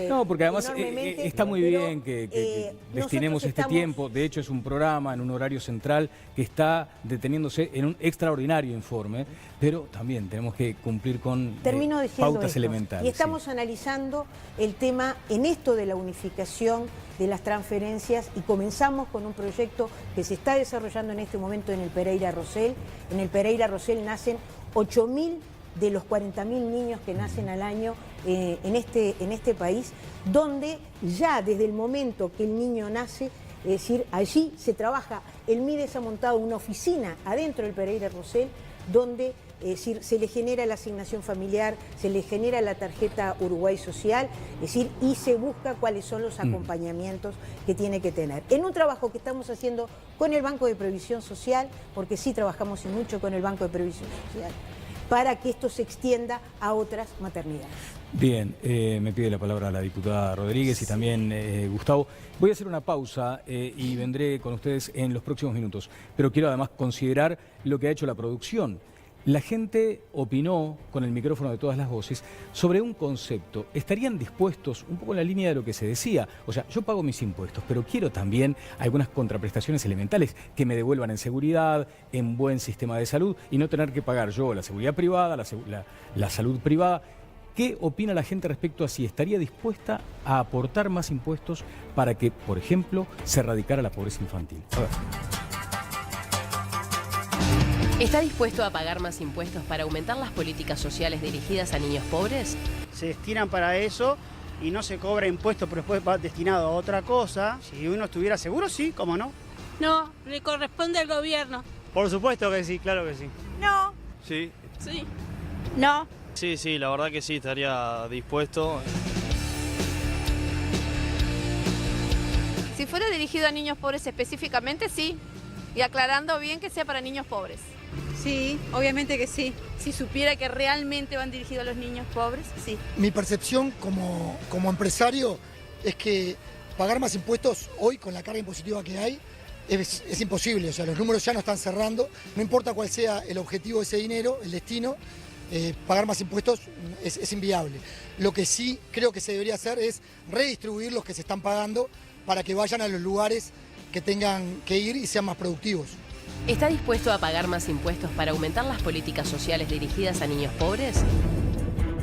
No, porque además enormemente, está muy pero, bien que destinemos nosotros este estamos- tiempo. De hecho, es un programa en un horario central que está deteniéndose en un extraordinario informe, pero también tenemos que cumplir con Termino diciendo pautas esto, elementales. y estamos analizando el tema en esto de la unificación de las transferencias, y comenzamos con un proyecto que se está desarrollando en este momento en el Pereira Rosell. En el Pereira Rosell nacen 8.000 de los 40.000 niños que nacen al año en este país, donde ya desde el momento que el niño nace, es decir, allí se trabaja. El MIDES ha montado una oficina adentro del Pereira Rosell, donde es decir, se le genera la asignación familiar, se le genera la tarjeta Uruguay Social, es decir, y se busca cuáles son los acompañamientos que tiene que tener. En un trabajo que estamos haciendo con el Banco de Previsión Social, porque sí trabajamos y mucho con el Banco de Previsión Social, para que esto se extienda a otras maternidades. Bien, me pide la palabra la diputada Rodríguez y también Gustavo. Voy a hacer una pausa y vendré con ustedes en los próximos minutos, pero quiero además considerar lo que ha hecho la producción. La gente opinó con el micrófono de todas las voces sobre un concepto. ¿Estarían dispuestos, un poco en la línea de lo que se decía? O sea, yo pago mis impuestos, pero quiero también algunas contraprestaciones elementales que me devuelvan en seguridad, en buen sistema de salud, y no tener que pagar yo la seguridad privada, la salud privada. ¿Qué opina la gente respecto a si estaría dispuesta a aportar más impuestos para que, por ejemplo, se erradicara la pobreza infantil? A ver. ¿Está dispuesto a pagar más impuestos para aumentar las políticas sociales dirigidas a niños pobres? Se destinan para eso y no se cobra impuesto, pero después va destinado a otra cosa. Si uno estuviera seguro, sí, ¿cómo no? No, le corresponde al gobierno. Por supuesto que sí, claro que sí. No. Sí. Sí. No. Sí, la verdad que sí, estaría dispuesto. Si fuera dirigido a niños pobres específicamente, sí. Y aclarando bien que sea para niños pobres. Sí, obviamente que sí. Si supiera que realmente van dirigidos a los niños pobres, sí. Mi percepción como empresario es que pagar más impuestos hoy, con la carga impositiva que hay, es imposible. O sea, los números ya no están cerrando. No importa cuál sea el objetivo de ese dinero, el destino, pagar más impuestos es inviable. Lo que sí creo que se debería hacer es redistribuir los que se están pagando para que vayan a los lugares que tengan que ir y sean más productivos. ¿Está dispuesto a pagar más impuestos para aumentar las políticas sociales dirigidas a niños pobres?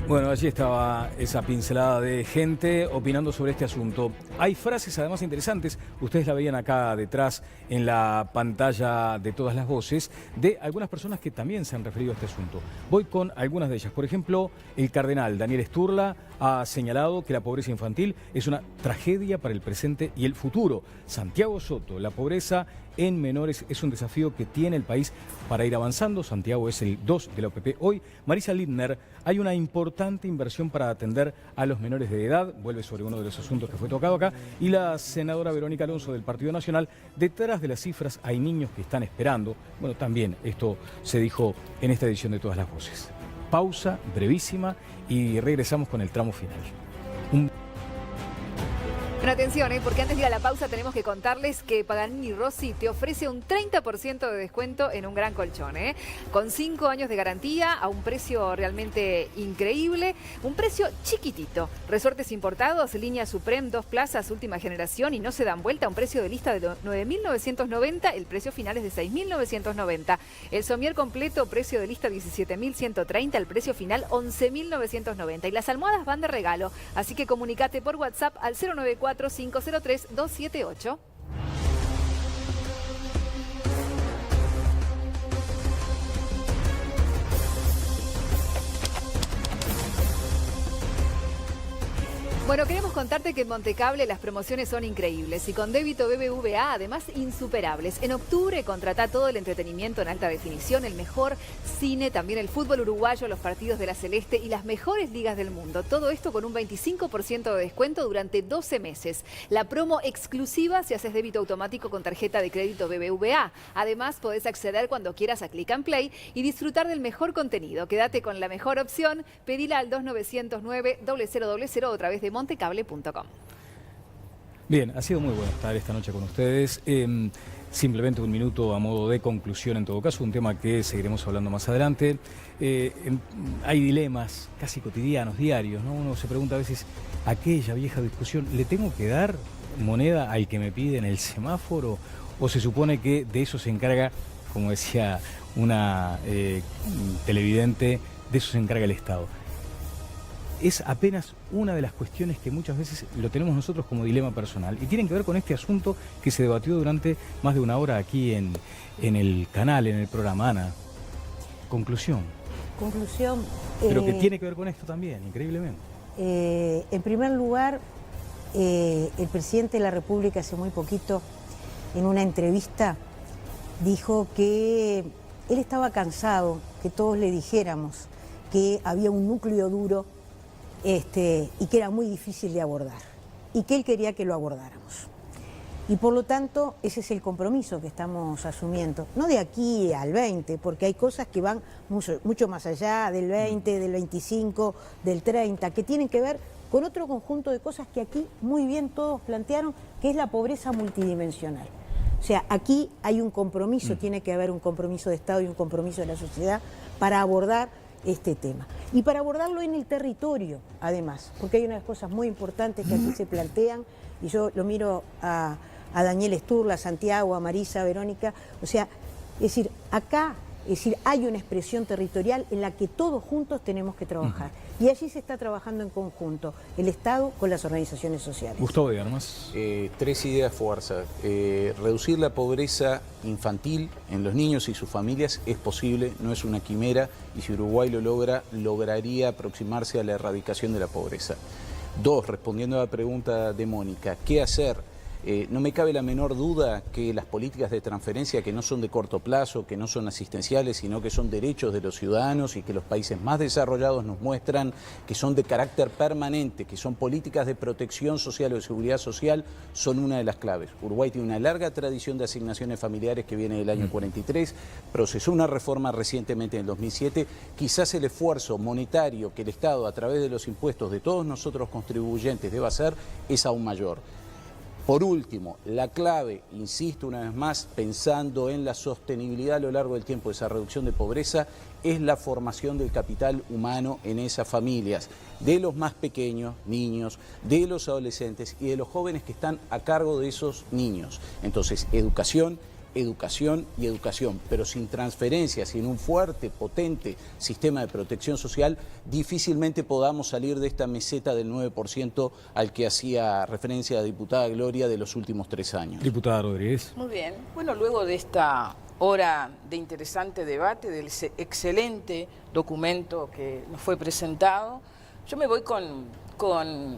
Bueno, allí estaba esa pincelada de gente opinando sobre este asunto. Hay frases además interesantes, ustedes la veían acá detrás en la pantalla de todas las voces, de algunas personas que también se han referido a este asunto. Voy con algunas de ellas. Por ejemplo, el cardenal Daniel Sturla ha señalado que la pobreza infantil es una tragedia para el presente y el futuro. Santiago Soto, la pobreza en menores es un desafío que tiene el país para ir avanzando. Santiago es el 2 de la OPP hoy. Marisa Lindner, hay una importante inversión para atender a los menores de edad, vuelve sobre uno de los asuntos que fue tocado acá, y la senadora Verónica Alonso del Partido Nacional, detrás de las cifras hay niños que están esperando. Bueno, también esto se dijo en esta edición de Todas las Voces. Pausa brevísima y regresamos con el tramo final. Bueno, atención, porque antes de ir a la pausa tenemos que contarles que Paganini Rossi te ofrece un 30% de descuento en un gran colchón, con 5 años de garantía a un precio realmente increíble, un precio chiquitito. Resortes importados, línea Supreme, 2 plazas, última generación y no se dan vuelta, un precio de lista de 9.990, el precio final es de 6.990. El somier completo, precio de lista 17.130, el precio final 11.990. Y las almohadas van de regalo, así que comunicate por WhatsApp al 094-503-278. Bueno, queremos contarte que en Montecable las promociones son increíbles y con débito BBVA además insuperables. En octubre contratá todo el entretenimiento en alta definición, el mejor cine, también el fútbol uruguayo, los partidos de la Celeste y las mejores ligas del mundo. Todo esto con un 25% de descuento durante 12 meses. La promo exclusiva si haces débito automático con tarjeta de crédito BBVA. Además, podés acceder cuando quieras a Click and Play y disfrutar del mejor contenido. Quédate con la mejor opción, pedila al 2909-0000 o a través de montecable.com. Bien, ha sido muy bueno estar esta noche con ustedes. Simplemente un minuto a modo de conclusión en todo caso, un tema que seguiremos hablando más adelante. Hay dilemas casi cotidianos, diarios, ¿no? Uno se pregunta a veces, aquella vieja discusión, ¿le tengo que dar moneda al que me pide en el semáforo? ¿O se supone que de eso se encarga, como decía una televidente, de eso se encarga el Estado? Es apenas una de las cuestiones que muchas veces lo tenemos nosotros como dilema personal y tienen que ver con este asunto que se debatió durante más de una hora aquí en el canal, en el programa. Ana, conclusión. Conclusión. Pero que tiene que ver con esto también, increíblemente. En primer lugar, el presidente de la República hace muy poquito, en una entrevista, dijo que él estaba cansado que todos le dijéramos que había un núcleo duro y que era muy difícil de abordar y que él quería que lo abordáramos. Y por lo tanto, ese es el compromiso que estamos asumiendo, no de aquí al 20, porque hay cosas que van mucho más allá del 20, del 25, del 30, que tienen que ver con otro conjunto de cosas que aquí muy bien todos plantearon, que es la pobreza multidimensional. O sea, aquí hay un compromiso, tiene que haber un compromiso de Estado y un compromiso de la sociedad para abordar este tema. Y para abordarlo en el territorio, además, porque hay unas cosas muy importantes que aquí se plantean, y yo lo miro a Daniel Sturla, a Santiago, a Marisa, a Verónica, o sea, es decir, acá hay una expresión territorial en la que todos juntos tenemos que trabajar. Y allí se está trabajando en conjunto, el Estado con las organizaciones sociales. Gustavo de Armas. 3 ideas fuerza. Reducir la pobreza infantil en los niños y sus familias es posible, no es una quimera, y si Uruguay lo logra, lograría aproximarse a la erradicación de la pobreza. 2, respondiendo a la pregunta de Mónica, ¿qué hacer? No me cabe la menor duda que las políticas de transferencia que no son de corto plazo, que no son asistenciales, sino que son derechos de los ciudadanos y que los países más desarrollados nos muestran que son de carácter permanente, que son políticas de protección social o de seguridad social, son una de las claves. Uruguay tiene una larga tradición de asignaciones familiares que viene del año 43, procesó una reforma recientemente en el 2007, quizás el esfuerzo monetario que el Estado a través de los impuestos de todos nosotros contribuyentes deba hacer es aún mayor. Por último, la clave, insisto una vez más, pensando en la sostenibilidad a lo largo del tiempo de esa reducción de pobreza, es la formación del capital humano en esas familias, de los más pequeños, niños, de los adolescentes y de los jóvenes que están a cargo de esos niños. Entonces, educación, educación y educación, pero sin transferencia, sin un fuerte, potente sistema de protección social, difícilmente podamos salir de esta meseta del 9% al que hacía referencia la diputada Gloria de los últimos 3 años. Diputada Rodríguez. Muy bien. Bueno, luego de esta hora de interesante debate, del excelente documento que nos fue presentado, yo me voy con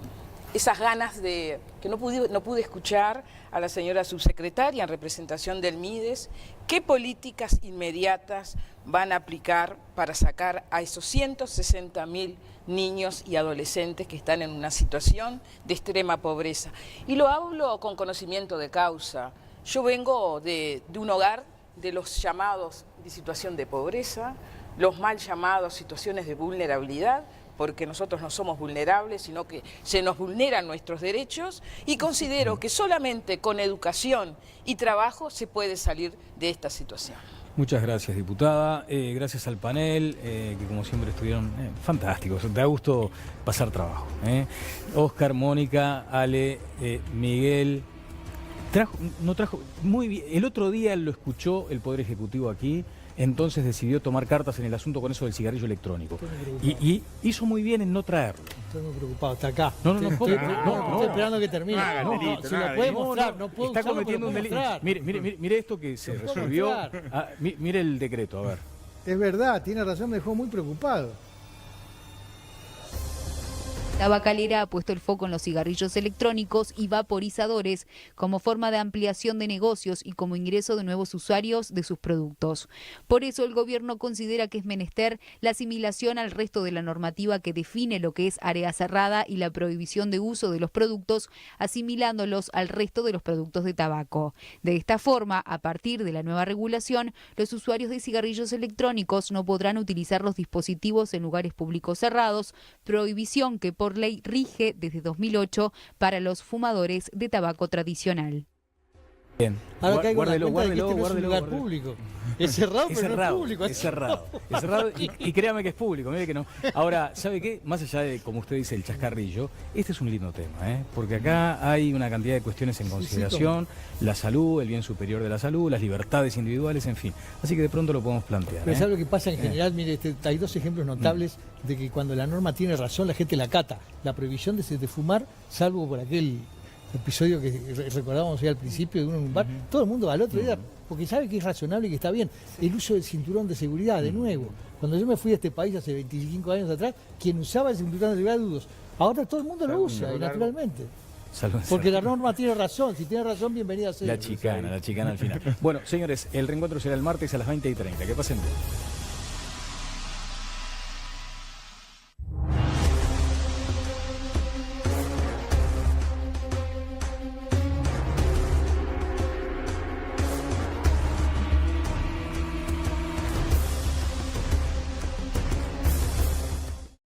esas ganas de que no pude escuchar a la señora subsecretaria en representación del MIDES, qué políticas inmediatas van a aplicar para sacar a esos 160.000 niños y adolescentes que están en una situación de extrema pobreza. Y lo hablo con conocimiento de causa. Yo vengo de un hogar de los llamados de situación de pobreza, los mal llamados situaciones de vulnerabilidad, porque nosotros no somos vulnerables, sino que se nos vulneran nuestros derechos, y considero que solamente con educación y trabajo se puede salir de esta situación. Muchas gracias, diputada. Gracias al panel, que como siempre estuvieron fantásticos. Da gusto pasar trabajo. Oscar, Mónica, Ale, Miguel. No trajo muy bien. El otro día lo escuchó el Poder Ejecutivo aquí, entonces decidió tomar cartas en el asunto con eso del cigarrillo electrónico. Y hizo muy bien en no traerlo. Estoy muy preocupado, está acá. Estoy esperando que termine. Si lo puede mostrar, no puedo está usarlo, cometiendo un delito. Mire esto que se resolvió. Mire el decreto, a ver. Es verdad, tiene razón, me dejó muy preocupado. Tabacalera ha puesto el foco en los cigarrillos electrónicos y vaporizadores como forma de ampliación de negocios y como ingreso de nuevos usuarios de sus productos. Por eso el gobierno considera que es menester la asimilación al resto de la normativa que define lo que es área cerrada y la prohibición de uso de los productos, asimilándolos al resto de los productos de tabaco. De esta forma, a partir de la nueva regulación, los usuarios de cigarrillos electrónicos no podrán utilizar los dispositivos en lugares públicos cerrados, prohibición que por ley rige desde 2008 para los fumadores de tabaco tradicional. Bien. Ahora caigo en la cuenta de que este no es un guárdelo, lugar público. Es cerrado, pero no es público. Es cerrado. Es cerrado y créame que es público, mire que no. Ahora, ¿sabe qué? Más allá de, como usted dice, el chascarrillo, este es un lindo tema, porque acá hay una cantidad de cuestiones en consideración, la salud, el bien superior de la salud, las libertades individuales, en fin. Así que de pronto lo podemos plantear. Pero ¿sabe lo que pasa en general? Mire, hay dos ejemplos notables de que cuando la norma tiene razón, la gente la acata. La prohibición de fumar, salvo por aquel episodio que recordábamos al principio de uno en un bar, todo el mundo al otro día, porque sabe que es razonable y que está bien. El uso del cinturón de seguridad, de nuevo. Cuando yo me fui a este país hace 25 años atrás, quien usaba el cinturón de seguridad, dudos. Ahora todo el mundo lo usa, naturalmente. Porque la norma tiene razón. Si tiene razón, bienvenida sea. La chicana al final. Bueno, señores, el reencuentro será el martes a las 20:30. Que pasen bien.